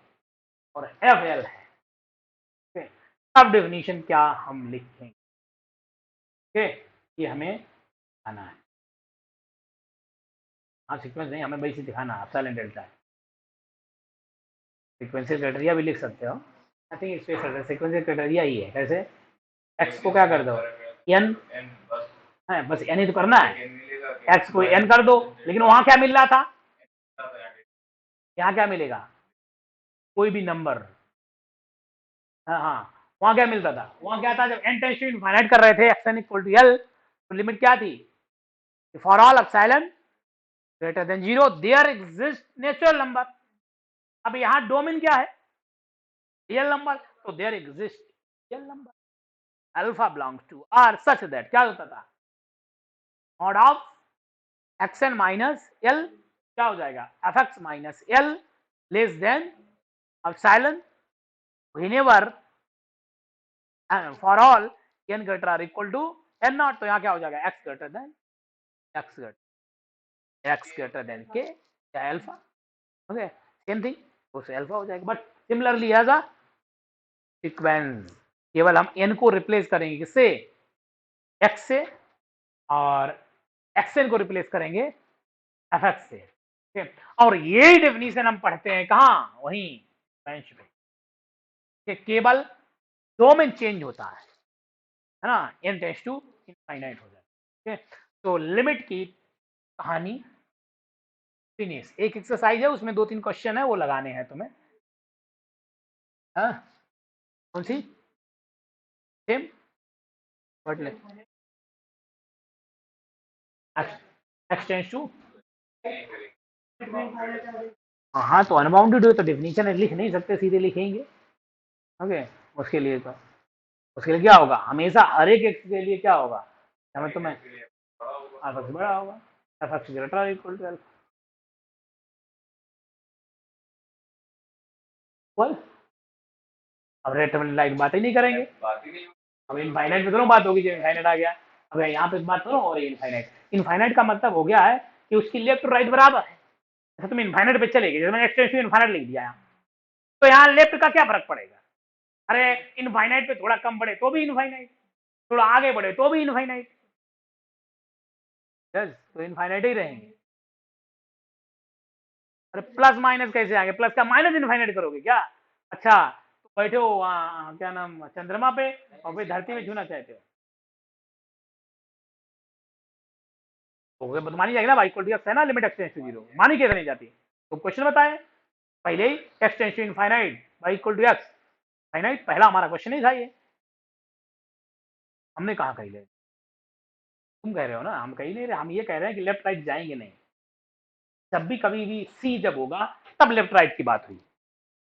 और एफ एल है, अब डेफिनेशन क्या हम लिखेंगे। ओके, ये हमें आना है। हाँ, सीक्वेंस नहीं, हमें वैसे दिखाना है, एप्सिलॉन डेल्टा है। सीक्वेंशियल क्राइटेरिया भी लिख सकते हो, I think special sequential criteria ही है। कैसे? एक्स को क्या कर दो, एन है, बस एन ही तो करना है, एक्स को एन कर दो, लेकिन वहां क्या मिल रहा था? यहाँ क्या मिलेगा? कोई भी नंबर। हाँ हाँ, वहां क्या मिलता था? वहां क्या था, जब एन टेंस टू इनफाइनाइट कर रहे थे X N equal to L, तो लिमिट क्या थी? For all epsilon greater than 0 there exist natural number. अब यहाँ डोमेन क्या है? रियल नंबर, तो there exist real number alpha belongs to R such that क्या होता था? Mod of X N minus L क्या हो जाएगा? F x minus L less than epsilon whenever for all N greater or equal to N not, तो यहाँ क्या हो जाएगा? एक्स ग्रेटर देन के या अल्फा। ओके, सेम थिंग, उससे अल्फा हो जाएगा, but similarly as a sequence, केवल हम एन को रिप्लेस करेंगे किससे? एक्स से, और एक्स एन को रिप्लेस करेंगे एफ एक्स से। okay? और यही डेफिनेशन हम पढ़ते हैं कहाँ? वहीं बेंच पे, केवल डोमेन चेंज होता है ना, एन टेंस टू इनफाइनाइट हो जाता है। तो लिमिट की कहानी फिनिश। एक एक्सरसाइज है, उसमें 2-3 क्वेश्चन है, वो लगाने हैं तुम्हें। हाँ, कौन सी? Same word X tends to. हाँ, तो अनबाउंडेड हो तो डेफिनेशन लिख नहीं सकते, सीधे लिखेंगे। ओके, उसके लिए तो उसके लिए क्या होगा, हमेशा हर एक एक्स के लिए क्या होगा, समझ तुम्हें, अल्फा से बड़ा होगा, F X greater equal to alpha. बोल, अब रेट लाइक बात ही नहीं करेंगे, अब इनफाइनाइट में दोनों बात होगी, जो इनफाइनाइट आ गया। अब यहाँ पे बात करो, और इनफाइनाइट, इनफाइनाइट का मतलब हो गया है कि उसकी लेफ्ट और राइट बराबर है। जैसे तुम इनफाइनाइट पे चले गए, जैसे मैंने एक्सटेंसिव इनफाइनाइट लिख दिया यहाँ, तो यहाँ लेफ्ट का क्या फर्क पड़ेगा? अरे इनफाइनाइट पे थोड़ा कम बढ़े तो भी इनफाइनाइट, थोड़ा आगे बढ़े तो भी इनफाइनाइट, तो इनफाइनाइट ही रहेंगे। अरे प्लस माइनस कैसे आगे, प्लस का माइनस इनफाइनाइट करोगे क्या? अच्छा, तो बैठे हो वहाँ क्या नाम चंद्रमा पे, और फिर धरती में छूना चाहते हो, तो मानी जाएगी ना भाई, इक्वल टू एक्स है ना, limit X tends to zero, मानी कैसे नहीं जाती? तो क्वेश्चन बताए पहले ही, X tends to infinite by equal to X finite, पहला हमारा क्वेश्चन ही था ये। हमने कहा कही ले, तुम कह रहे हो ना, हम कहीं नहीं रहे, हम ये कह रहे हैं कि लेफ्ट राइट जाएंगे नहीं। जब भी कभी भी सी जब होगा तब लेफ्ट राइट की बात हुई,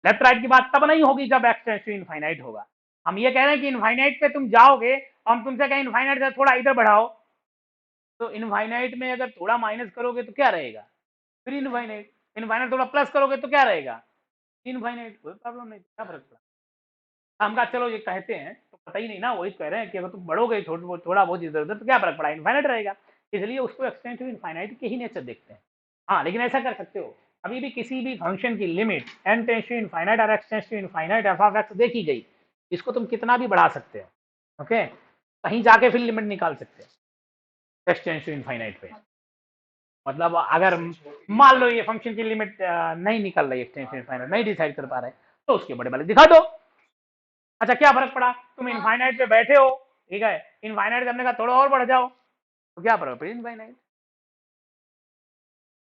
लेफ्ट राइट की बात तब नहीं होगी जब एक्स टेंड्स टू इनफाइनाइट होगा। हम ये कह रहे हैं कि इनफाइनाइट पे तुम जाओगे, हम तुमसे कहें इनफाइनाइट से थोड़ा इधर बढ़ाओ, तो इनफाइनाइट में अगर थोड़ा माइनस करोगे तो क्या रहेगा, फिर इनफाइनाइट, इनफाइनाइट थोड़ा प्लस करोगे तो क्या रहेगा, इनफाइनाइट, कोई प्रॉब्लम नहीं, क्या फर्क पड़ा। हम कहा चलो ये कहते हैं तो पता ही नहीं ना, वही कह रहे हैं कि अगर तुम बढ़ोगे थोड़ा बहुत इधर उधर तो क्या फर्क पड़ा, इनफाइनाइट रहेगा, इसलिए उसको एक्सटेंड टू इनफाइनाइट के ही नेचर देखते हैं। हाँ, लेकिन ऐसा कर सकते हो, अभी भी किसी भी फंक्शन की limit n tends to infinite और x tends to infinite F of X देखी गई, इसको तुम कितना भी बढ़ा सकते हो, ओके, कहीं जाके फिर लिमिट निकाल सकते हो x टेंस टू इनफाइनाइट पे। मतलब अगर मान लो ये फंक्शन की लिमिट नहीं निकल रही, x टेंस टू इनफाइनाइट नहीं डिसाइड कर पा रहे, तो उसके बड़े बड़े दिखा दो। अच्छा, क्या फर्क पड़ा, तुम इनफाइनाइट पे बैठे हो, ठीक है, इनफाइनाइट हमने कहा थोड़ा और बढ़ जाओ, तो क्या फर्क पड़ा, इनफाइनाइट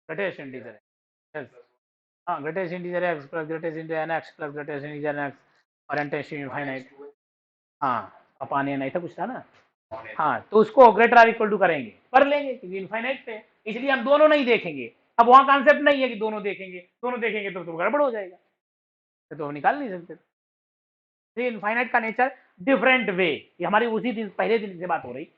ग्रेटेस्ट इंटीजर है, हाँ, greatest integer X plus greatest integer N X plus greatest integer X और एन टेंस टू इनफाइनाइट। हाँ, अपान एन ऐसा कुछ था ना, हाँ, तो उसको ग्रेटर आर इक्वल टू करेंगे, कर लेंगे क्योंकि इनफाइनाइट पे, इसलिए हम दोनों नहीं देखेंगे। अब वहां कॉन्सेप्ट नहीं है कि दोनों देखेंगे, दोनों देखेंगे तो गड़बड़ हो जाएगा, तो हम निकाल नहीं सकते। इनफाइनाइट का नेचर डिफरेंट वे, ये हमारी उसी दिन पहले दिन से बात हो रही,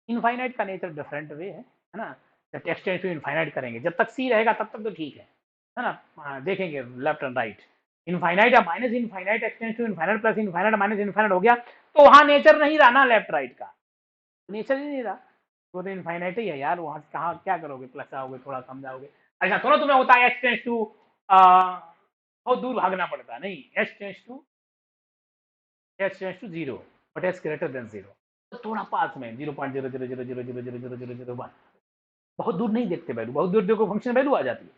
इनफाइनाइट का नेचर डिफरेंट वे है ना, जब एक्सटेंड टू इनफाइनाइट करेंगे, जब तक सी रहेगा तब तक तो ठीक है ना, देखेंगे लेफ्ट एंड राइट, इनफाइनाइट या minus infinite extend to infinite plus infinite minus infinite हो गया, तो वहां नेचर नहीं रहा ना लेफ्ट राइट का, नेचर ही नहीं रहा, वो तो इनफाइनाइट ही है यार, वहां से कहाँ क्या करोगे, प्लस आओगे थोड़ा कम जाओगे। अच्छा थोड़ा तुम्हें होता है एक्सटेंड टू बहुत दूर भागना पड़ता है, नहीं, X tends to zero but X greater than zero, तो थोड़ा पास में 0.0000000001, बहुत दूर नहीं देखते वैल्यू, बहुत दूर देखो फंक्शन वैल्यू आ जाती है,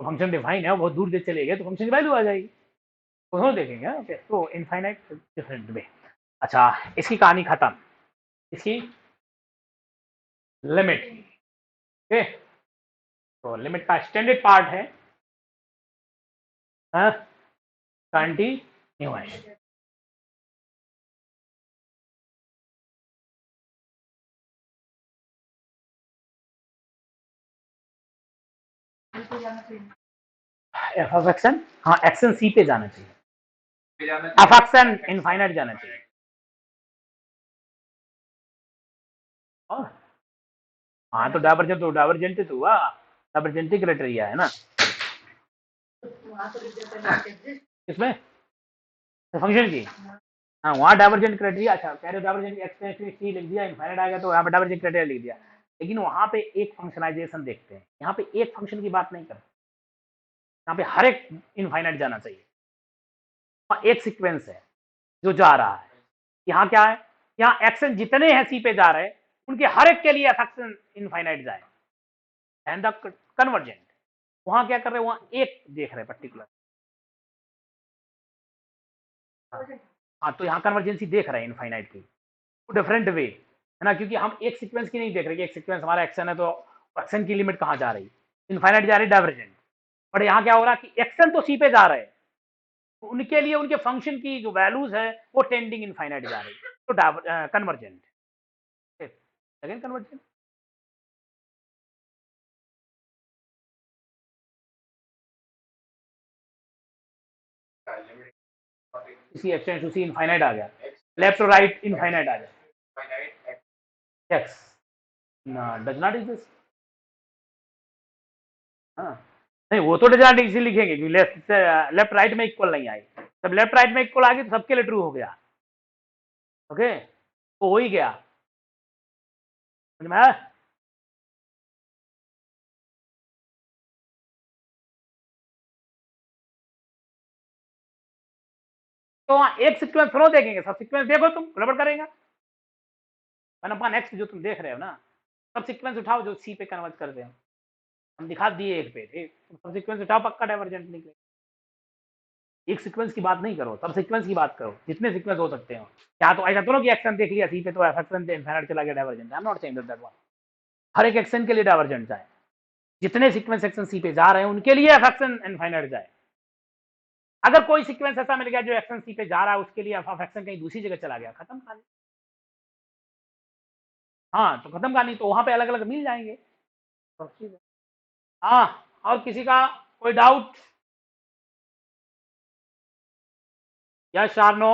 तो फंक्शन डिफाइन है, बहुत दूर देख चले गए तो फंक्शन की वैल्यू आ जाएगी, तो दोनों देखेंगे, ओके, तो इनफाइनाइट डिफरेंट वे। अच्छा, इसकी कहानी खत्म, इसकी लिमिट, ओके, तो लिमिट का स्टैंडर्ड पार्ट है कंटिन्यूअस, एफ ऑफ एक्सन, हाँ एक्सन सी पे जाना चाहिए, एफ एक्सन इनफाइनाइट जाना चाहिए, और हाँ तो डाइवर्जेंट तो हुआ, डाइवर्जेंट क्राइटेरिया है ना इसमें, तो फंक्शन की, हाँ वहाँ डाइवर्जेंट क्राइटेरिया, अच्छा कह रहे डाइवर्जेंट एक्सटेंसिव सी लिख दिया, इनफाइनाइट आ गया तो यहाँ पे डाइवर्जेंट क्राइटेरिया लिख दिया, लेकिन वहाँ पे एक फंक्शनाइजेशन देखते हैं, यहाँ पे एक फंक्शन की बात नहीं करते, यहाँ पे हर एक इनफाइनाइट जाना चाहिए, एक सीक्वेंस है जो जा रहा है, यहाँ क्या है, यहाँ एक्शन जितने हैं सी पे जा रहे हैं उनके हर एक के लिए एक्शन इनफाइनाइट जाए, एंड द कन्वर्जेंट, वहां क्या कर रहे हैं, वहां एक देख रहे हैं पर्टिकुलर, हाँ तो यहाँ कन्वर्जेंसी देख रहे हैं इनफाइनाइट की, डिफरेंट वे है ना, क्योंकि हम एक सीक्वेंस की नहीं देख रहे कि एक सीक्वेंस हमारा एक्शन है तो एक्शन की लिमिट कहाँ जा रही, इनफाइनाइट जा रही डाइवर्जेंट। बट यहाँ क्या हो रहा है कि एक्शन तो सी पे जा रहे हैं, तो उनके लिए उनके फंक्शन की जो वैल्यूज है वो टेंडिंग इनफाइनाइट जा रही है, तो convergent. Second convergent. C extend to C infinite आ गया, लेफ्ट और राइट इनफाइनाइट आ गया। एक्स ना डज नॉट एग्जिस्ट। हाँ नहीं, वो तो डज नॉट एग्जिस्ट लिखेंगे क्योंकि लेफ्ट राइट में इक्वल नहीं आई। जब लेफ्ट राइट में इक्वल आ गई तो सबके लिए ट्रू हो गया। ओके, तो हो ही गया, समझ में आया? तो वहाँ एक सीक्वेंस थोड़ा देखेंगे, सब सीक्वेंस देखो, तुम गड़बड़ करेगा। वन अपॉन नेक्स्ट जो तुम देख रहे हो ना, सब सीक्वेंस उठाओ जो सी पे कन्वर्ट कर दे। हम दिखा दिए एक पे, तुम सब सीक्वेंस उठाओ, पक्का डाइवर्जेंट निकले। एक सीक्वेंस की बात नहीं करो, सब सीक्वेंस की बात करो, जितने सीक्वेंस हो सकते हो। क्या तो ऐसा तो कि एक्शन देख लिया सी पे तो एक्शन इनफाइनाइट चला गया divergent. I am not saying that one. हर एक एक्शन के लिए डाइवर्जेंट जाए, जितने सीक्वेंस एक्शन सी पे जा रहे हैं उनके लिए एक्शन इनफाइनाइट जाए। अगर कोई सीक्वेंस ऐसा मिल गया जो एक्शन सी पे जा रहा है, उसके लिए एक्शन कहीं दूसरी जगह चला गया, खत्म कहानी। हाँ तो खत्म कहानी, तो वहां पे अलग अलग मिल जाएंगे। हाँ, और किसी का कोई डाउट? यस और नो?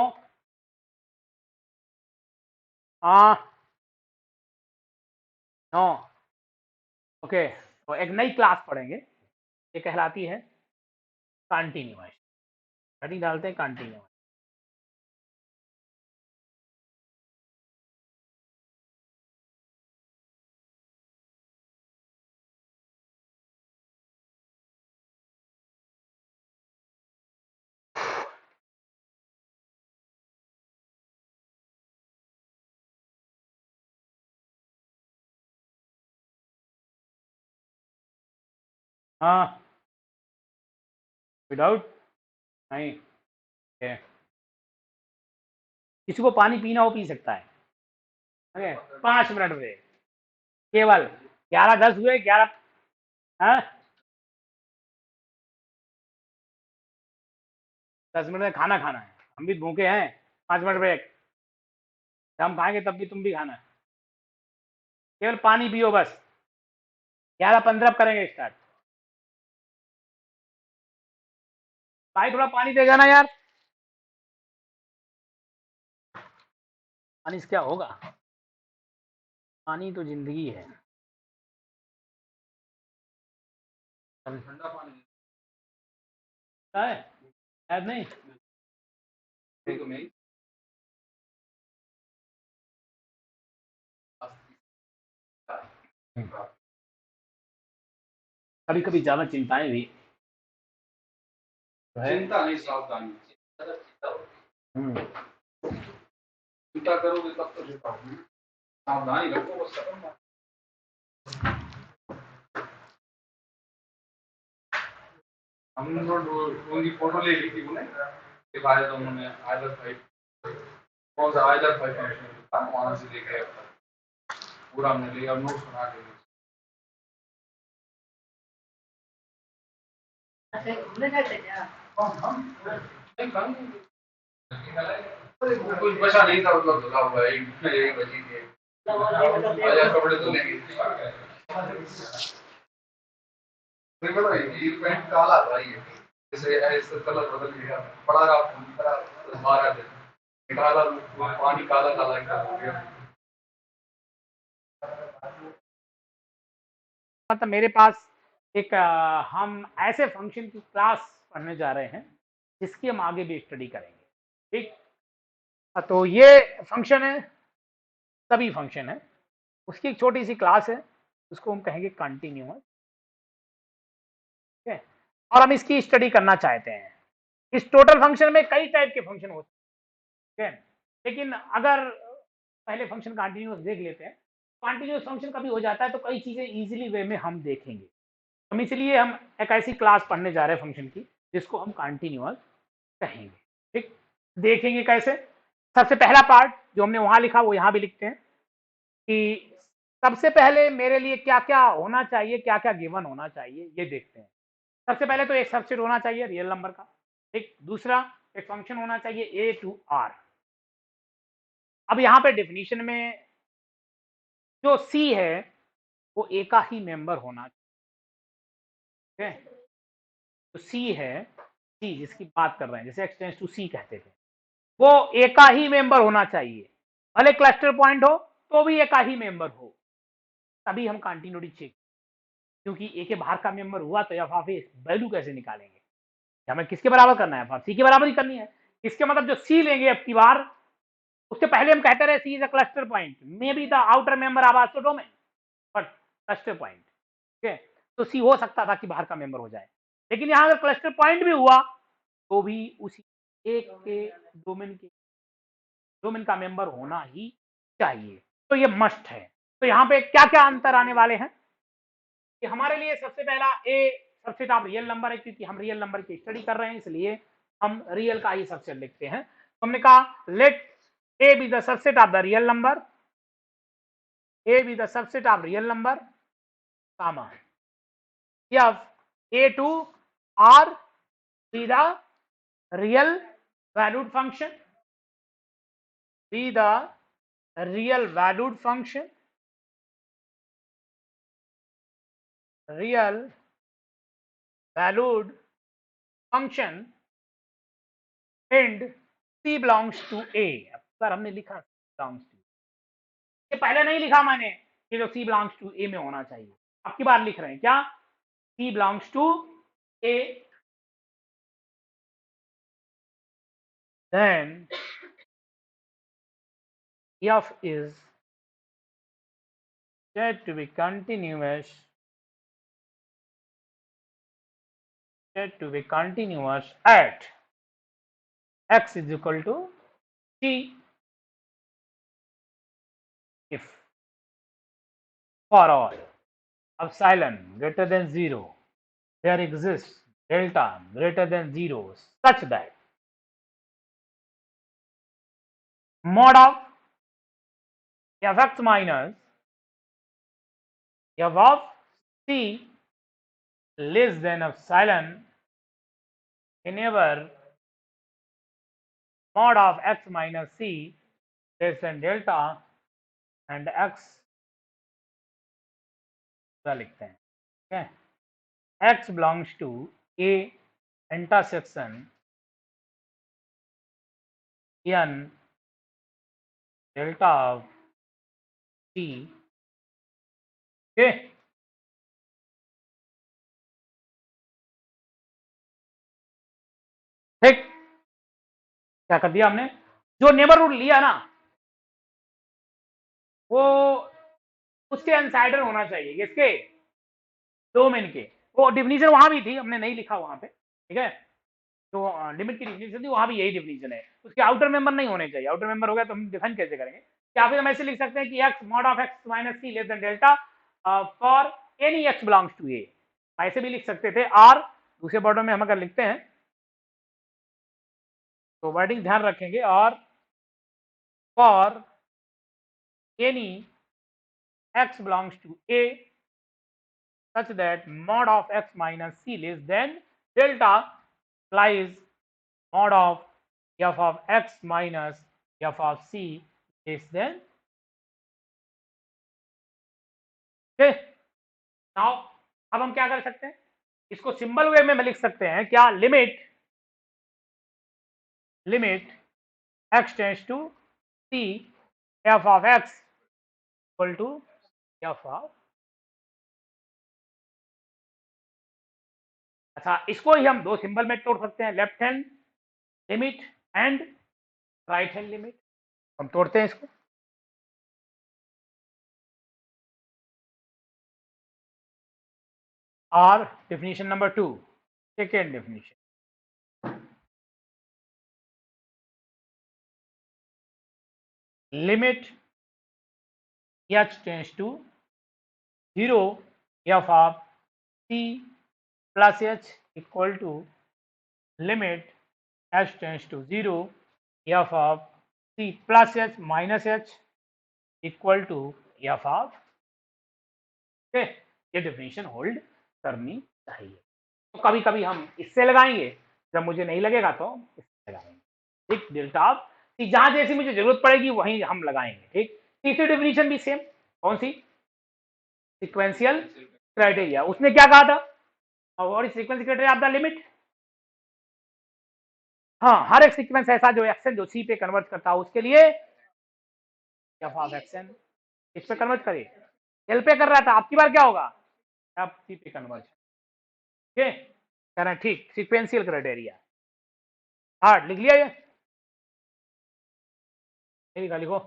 हाँ, नो। ओके, तो एक नई क्लास पढ़ेंगे, ये कहलाती है कंटिन्यूअस। हेडिंग डालते हैं कंटिन्यूअस। हाँ, विदाउट नहीं। okay. किसी को पानी पीना हो पी सकता है। ओके, 5 मिनट में केवल 11:10 हुए, 11। हाँ, 10 मिनट में खाना खाना है, हम भी भूखे हैं। 5 मिनट ब्रेक, हम खाएंगे तब भी तुम भी खाना है। केवल पानी पियो बस। 11:15 करेंगे स्टार्ट। भाई थोड़ा पानी देगा ना यार, पानी से क्या होगा? पानी तो जिंदगी है। ठंडा पानी है शायद नहीं। कभी कभी ज्यादा चिंताएं भी चिंता नहीं, सावधानी। चिंता करोगे तब तो सावधानी रखो बस। हमने तो उनकी फोटो ले ली थी, उन्हें दिखाया तो उन्होंने आयदर फाइव, कौन सा आयदर फाइव फंक्शन था, वहां से लेके पूरा हमने लिया, नोट्स बना के। घूमने जाते क्या? हम कुछ बचा नहीं था, मतलब धुला हुआ है, 1 बजे के कपड़े धुलेंगे। नहीं पता, ये पैंट काला था, ये जैसे ऐसे कलर बदल गया, पड़ा रहा 12 दिन, निकाला पानी काला काला हो गया। मतलब मेरे पास एक हम ऐसे फंक्शन की क्लास पढ़ने जा रहे हैं जिसकी हम आगे भी स्टडी करेंगे। ठीक, तो ये फंक्शन है, सभी फंक्शन है, उसकी एक छोटी सी क्लास है, उसको हम कहेंगे कंटिन्यूअस। ठीक है, और हम इसकी स्टडी करना चाहते हैं। इस टोटल फंक्शन में कई टाइप के फंक्शन होते हैं, लेकिन अगर पहले फंक्शन कंटिन्यूअस देख लेते हैं। कंटिन्यूअस फंक्शन कभी हो जाता है तो कई चीजें इजीली वे में हम देखेंगे। हम इसलिए हम एक ऐसी क्लास पढ़ने जा रहे हैं फंक्शन की जिसको हम कंटिन्यूअस कहेंगे। ठीक, देखेंगे कैसे। सबसे पहला पार्ट जो हमने वहां लिखा वो यहां भी लिखते हैं कि सबसे पहले मेरे लिए क्या क्या होना चाहिए, क्या क्या गिवन होना चाहिए, ये देखते हैं। सबसे पहले तो एक सबसेट होना चाहिए रियल नंबर का, एक दूसरा एक फंक्शन होना चाहिए ए टू आर। अब यहाँ पे डेफिनेशन में जो सी है वो ए का ही मेंबर होना चाहिए। तो सी है, सी जिसकी बात कर रहे हैं, जैसे एक्सटेंस टू सी कहते थे, वो ए का ही मेंबर होना चाहिए। भले क्लस्टर पॉइंट हो तो भी ए का ही मेंबर हो, तभी हम कंटिन्यूटी चेक, क्योंकि ए के बाहर का मेंबर हुआ तो एफ ऑफ ए वैल्यू कैसे निकालेंगे, हमें किसके बराबर करना है, एफ ऑफ सी के बराबर ही करनी है। इसके मतलब जो सी लेंगे अब की बार, उससे पहले हम कहते रहे C is a cluster point, may be the outer member of also domain, but cluster point, ठीक है। तो सी हो सकता था कि बाहर का मेंबर हो जाए, लेकिन यहां अगर क्लस्टर पॉइंट भी हुआ तो भी उसी एक के डोमेन का मेंबर होना ही चाहिए, तो ये मस्ट है। तो यहाँ पे क्या क्या अंतर आने वाले हैं कि हमारे लिए सबसे पहला ए सबसेट ऑफ रियल नंबर है, क्योंकि हम रियल नंबर की स्टडी कर रहे हैं, इसलिए हम रियल का ही सबसेट लिखते हैं। तो हमने कहा let A B the subset of the real number, A B the subset of real number, comma if a to r be the real valued function, be the real valued function, real valued function and c belongs to a। Sir हमने लिखा belongs to, ये पहले नहीं लिखा मैंने कि जो c belongs to a में होना चाहिए, अब की बार लिख रहे हैं क्या, c belongs to a, then f is said to be continuous, said to be continuous at x is equal to c if for all epsilon greater than 0 there exists delta greater than 0 such that mod of fx minus f of c less than epsilon whenever mod of x minus c less than delta and x लिखते हैं, ठीक है। x belongs to a intersection n delta of c, okay। ठीक, क्या कर दिया हमने, जो नेबरहुड लिया ना वो उसके अनसाइडर होना चाहिए, किसके, डोमेन के। वो डिफिनीशन वहां भी थी, हमने नहीं लिखा वहां पे, ठीक है। तो लिमिट की डिफिनीशन थी वहां भी, यही डिफिनीशन है, उसके आउटर मेंबर नहीं होने चाहिए, आउटर मेंबर हो गया तो हम डिफाइन कैसे करेंगे, या फिर हम ऐसे लिख सकते हैं कि x mod of x minus c less than delta for any x belongs to a, ऐसे भी लिख सकते थे। r दूसरे बॉर्डर में हम अगर लिखते हैं तो वर्डिंग ध्यान रखेंगे, और for any x belongs to a such that mod of x minus c less than delta implies mod of f of x minus f of c less than, okay। Now अब हम क्या कर सकते हैं, इसको सिंबल वे में लिख सकते हैं क्या, limit x tends to c f of x equal to f of, अच्छा इसको ही हम दो सिंबल में तोड़ सकते हैं, left hand limit and right hand limit. हम तोड़ते हैं इसको, और definition number 2, second definition, limit h tends to 0 f of c plus h equal to limit h tends to 0 f of c plus h minus h equal to f of ठीक है, ये definition hold करनी चाहिए। तो कभी कभी हम इससे लगाएंगे, जब मुझे नहीं लगेगा तो इससे लगाएंगे। ठीक, डेल्टा ऑफ सी, जहां जैसी मुझे जरूरत पड़ेगी वहीं हम लगाएंगे। ठीक, तीसरी डेफिनेशन भी सेम, कौन सी? Sequential criteria. उसने क्या कहा था? और sequential criteria of the limit, हाँ, हर एक सीक्वेंस ऐसा जो एक्शन जो सी पे कन्वर्ट करता है उसके लिए एफ ऑफ एक्शन इस पे कन्वर्ट करिए। एल पे कर रहा था, आपकी बार क्या होगा? आप सी पे कन्वर्ट। ठीक है, कह रहे हैं ठीक, सीक्वेंशियल क्राइटेरिया। हार्ड लिख लिया ये लिखो।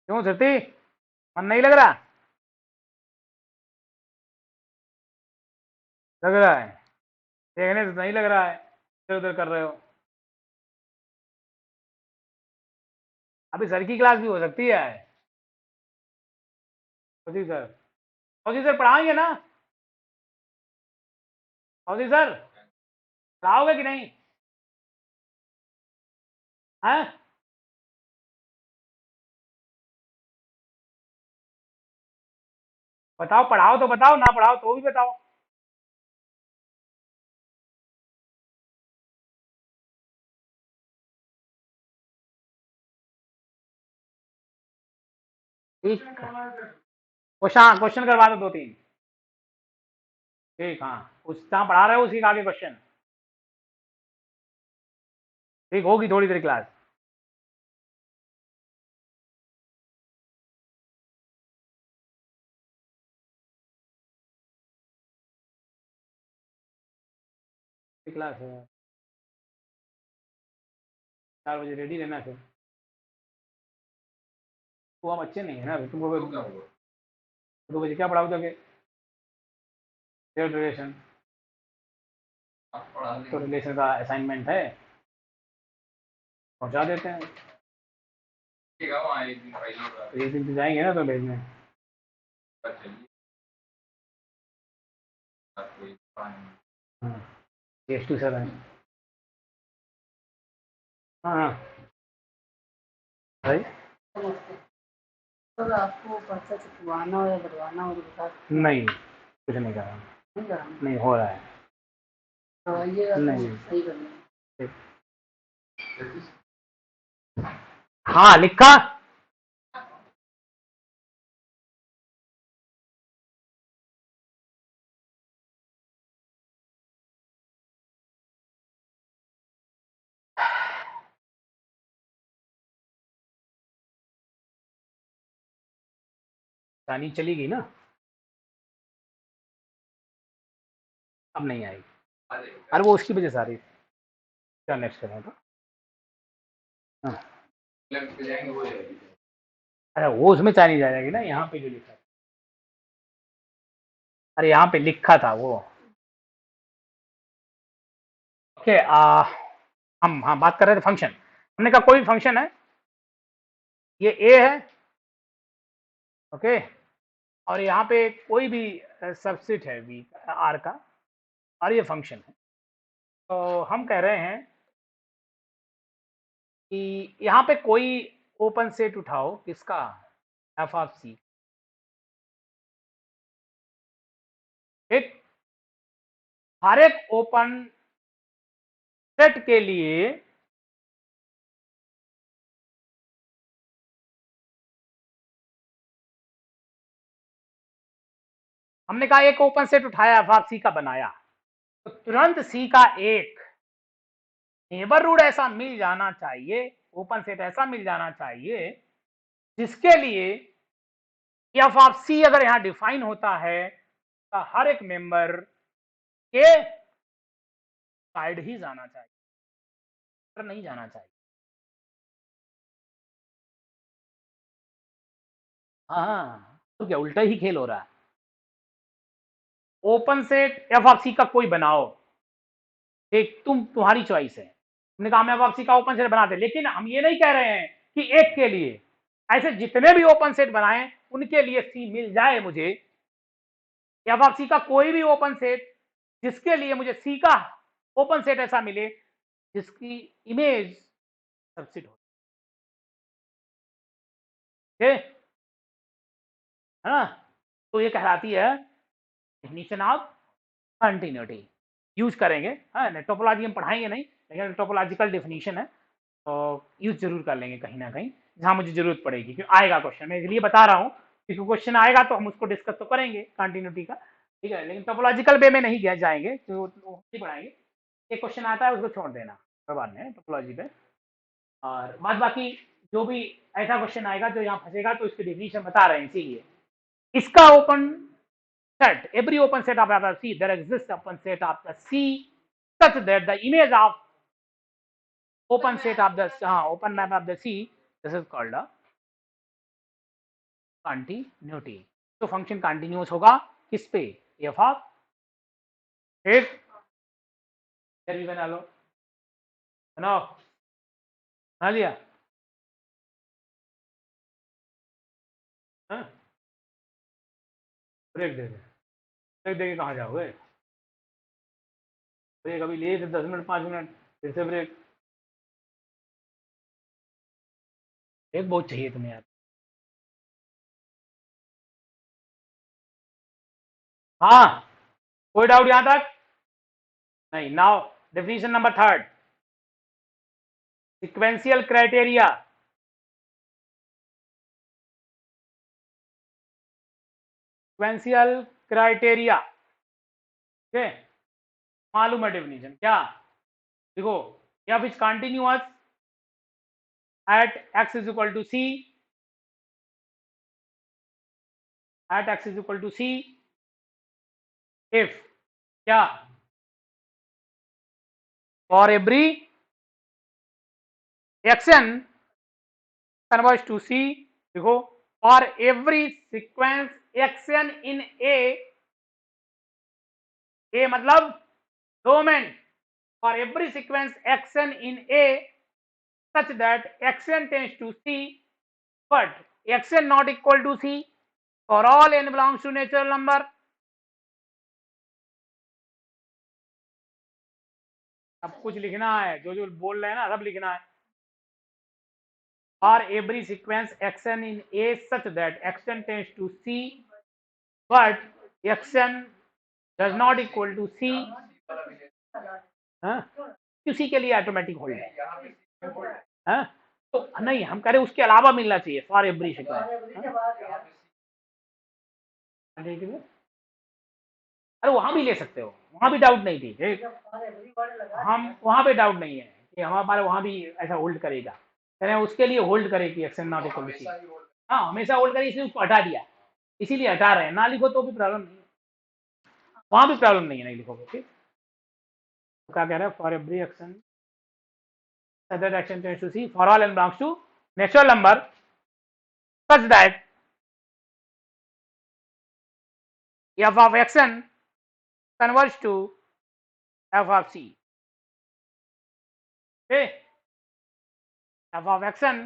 क्यों धरती, मन नहीं लग रहा? लग रहा है, देखने से नहीं लग रहा है, इधर उधर कर रहे हो। अभी सर की क्लास भी हो सकती है। सर, सर पढ़ाएंगे ना? सर पढ़ाओगे कि नहीं? है? बताओ, पढ़ाओ तो बताओ, ना पढ़ाओ तो भी बताओ। ठीक, क्वेश्चन करवा दो 2-3। ठीक, हाँ, उस जहाँ पढ़ा रहे हो उसी का आगे क्वेश्चन। ठीक, होगी थोड़ी देर क्लास। क्लास है 4 बजे, रेडी रहना फिर। तो हम अच्छे नहीं है ना तुमको। 2 बजे क्या पढ़ाओ जाके? रिलेशन, तो रिलेशन का असाइनमेंट है, पहुंचा देते हैं। एक दिन तो जाएंगे ना तो भेजने। Test to 7। हाँ भाई, तो आपको पर्चा छपवाना हो या बढ़वाना हो तो बता। नहीं, कुछ नहीं कर रहा, नहीं करा, नहीं हो रहा है। तो आइएगा तो नहीं, सही कर लेंगे। हाँ लिखा। रानी चली गई ना, अब नहीं आएगी। अरे वो उसकी वजह से आ रही थी। क्या नेक्स्ट करना था? हाँ, अरे वो उसमें चाइनीज आ जाएगी ना, यहाँ पे जो लिखा है। अरे यहाँ पे लिखा था वो। ओके, हम हाँ बात कर रहे थे फंक्शन। हमने कहा कोई भी फंक्शन है, ये ए है, ओके, और यहाँ पे कोई भी सबसेट है बी आर का, और ये फंक्शन है। तो हम कह रहे हैं कि यहाँ पे कोई ओपन सेट उठाओ, किसका? एफ ऑफ सी। ठीक, हर एक ओपन सेट के लिए हमने कहा एक ओपन सेट उठाया, एफ ऑफ सी का बनाया, तो तुरंत सी का एक नेबरहुड ऐसा मिल जाना चाहिए, ओपन सेट ऐसा मिल जाना चाहिए जिसके लिए एफ ऑफ सी अगर यहां डिफाइन होता है तो हर एक मेंबर के साइड ही जाना चाहिए, पर नहीं जाना चाहिए। हाँ, तो क्या उल्टा ही खेल हो रहा है? ओपन सेट एफ ऑफ सी का कोई बनाओ, एक तुम्हारी चॉइस है, हमने कहा हम एफ ऑफ सी का ओपन सेट बनाते, लेकिन हम ये नहीं कह रहे हैं कि एक के लिए, ऐसे जितने भी ओपन सेट बनाए उनके लिए सी मिल जाए मुझे, एफ ऑफ सी का कोई भी ओपन सेट जिसके लिए मुझे सी का ओपन सेट ऐसा मिले जिसकी इमेज सबसेट हो, है ना, तो ये कहलाती है डेफिनेशन ऑफ कंटिन्यूटी। यूज करेंगे, हाँ टोपोलॉजी हम पढ़ाएंगे नहीं, लेकिन टोपोलॉजिकल डेफिनेशन है तो यूज जरूर कर लेंगे कहीं ना कहीं जहां मुझे जरूरत पड़ेगी, क्योंकि आएगा क्वेश्चन, मैं इसलिए बता रहा हूँ क्योंकि क्वेश्चन आएगा तो हम उसको डिस्कस तो करेंगे कंटिन्यूटी का, ठीक है, लेकिन टोपोलॉजिकल वे में नहीं गया जाएंगे तो नहीं पढ़ाएंगे। एक क्वेश्चन आता है उसको छोड़ देना कोई बात नहीं टोपोलॉजी पे, और बाद बाकी जो भी ऐसा क्वेश्चन आएगा जो यहाँ फंसेगा तो इसकी डेफिनेशन बता रहे हैं, इसीलिए इसका open set, every open set of the C, there exists open set of the C such that the image of open set of the open map of the C, this is called a continuity. तो function continuous होगा किस पे, F of, एक इधर भी बना लो, बनाओ, बना लिया, हाँ ब्रेक दे दे, ब्रेक देके कहाँ जाओगे, ब्रेक अभी लिए थे 10 मिनट 5 मिनट, फिर से ब्रेक, ब्रेक बहुत चाहिए तुम्हें यार। हाँ कोई डाउट यहाँ तक नहीं? Now definition number third, sequential criteria, sequential criteria, ठीक है, मालूम है डेफिनेशन क्या, देखो F is continuous at X is equal to C, at X is equal to C if क्या, for every xn converge to C, देखो for every sequence xn in A मतलब domain, for every sequence xn in A such that xn tends to C, but xn not equal to C for all n belongs to natural number. सब कुछ लिखना है, जो जो बोल रहे हैं ना सब लिखना है। For every sequence xn in A such that xn tends to C, but xn does not equal to C, किसी के लिए ऑटोमेटिक होल्ड है, तो नहीं हम कह रहे उसके अलावा मिलना चाहिए फॉर एवरी सीक्वेंस, अरे वहां भी ले सकते हो, वहां भी डाउट नहीं थी, हम वहां पे डाउट नहीं है कि हमारे पास वहां भी ऐसा होल्ड करेगा, कह रहे हैं उसके लिए होल्ड करे कि एक्शन नॉट इक्वल टू सी, हाँ हमेशा होल्ड करे, इसलिए उसको हटा दिया, इसीलिए हटा रहे हैं, ना लिखो तो भी प्रॉब्लम नहीं, वहां भी प्रॉब्लम नहीं है नहीं लिखोगे, ठीक, तो क्या कह रहे हैं, for every action that action tends to C for all n belongs to natural number such that f of xn converges to f of C, okay, f of xn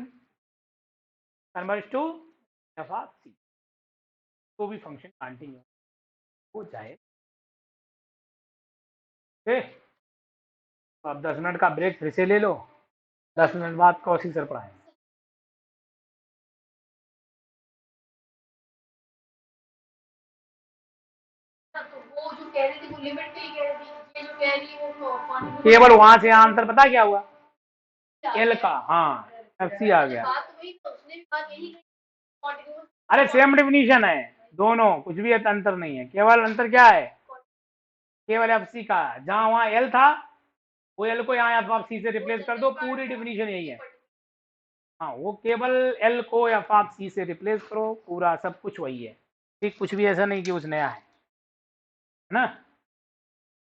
converges to f of C, तो भी function continue हो जाए, okay, तो अब 10 minute का break फिर से ले लो, 10 मिनट बाद कौशिक सर पढ़ाएंगे। वो जो कह रही थी वो लिमिट पे ही कह रही थी, ये जो कह रही है वो केवल वहां से आंसर पता क्या हुआ, एल का, हाँ एफ सी आ गया, अरे सेम डिफिनीशन है दोनों, कुछ भी अंतर नहीं है, केवल अंतर क्या है, केवल एफ सी का, जहां वहां एल था वो एल को यहाँ एफ ऑफ सी से रिप्लेस कर दो, पूरी डिफिनीशन यही है, हाँ वो केवल एल को एफ ऑफ सी से रिप्लेस करो, पूरा सब कुछ वही है, ठीक, कुछ भी ऐसा नहीं कि कुछ नया है ना,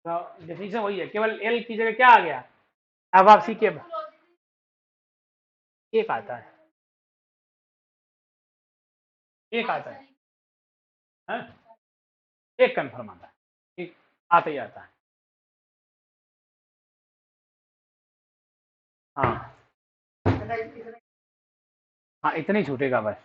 तो डेफिनीशन वही है, केवल एल की जगह क्या आ गया, एफ ऑफ सी के एक आता है, एक आता है, हाँ? एक कन्फर्म आता है, ठीक, आते ही आता है। हाँ हाँ, इतना ही छूटेगा बस।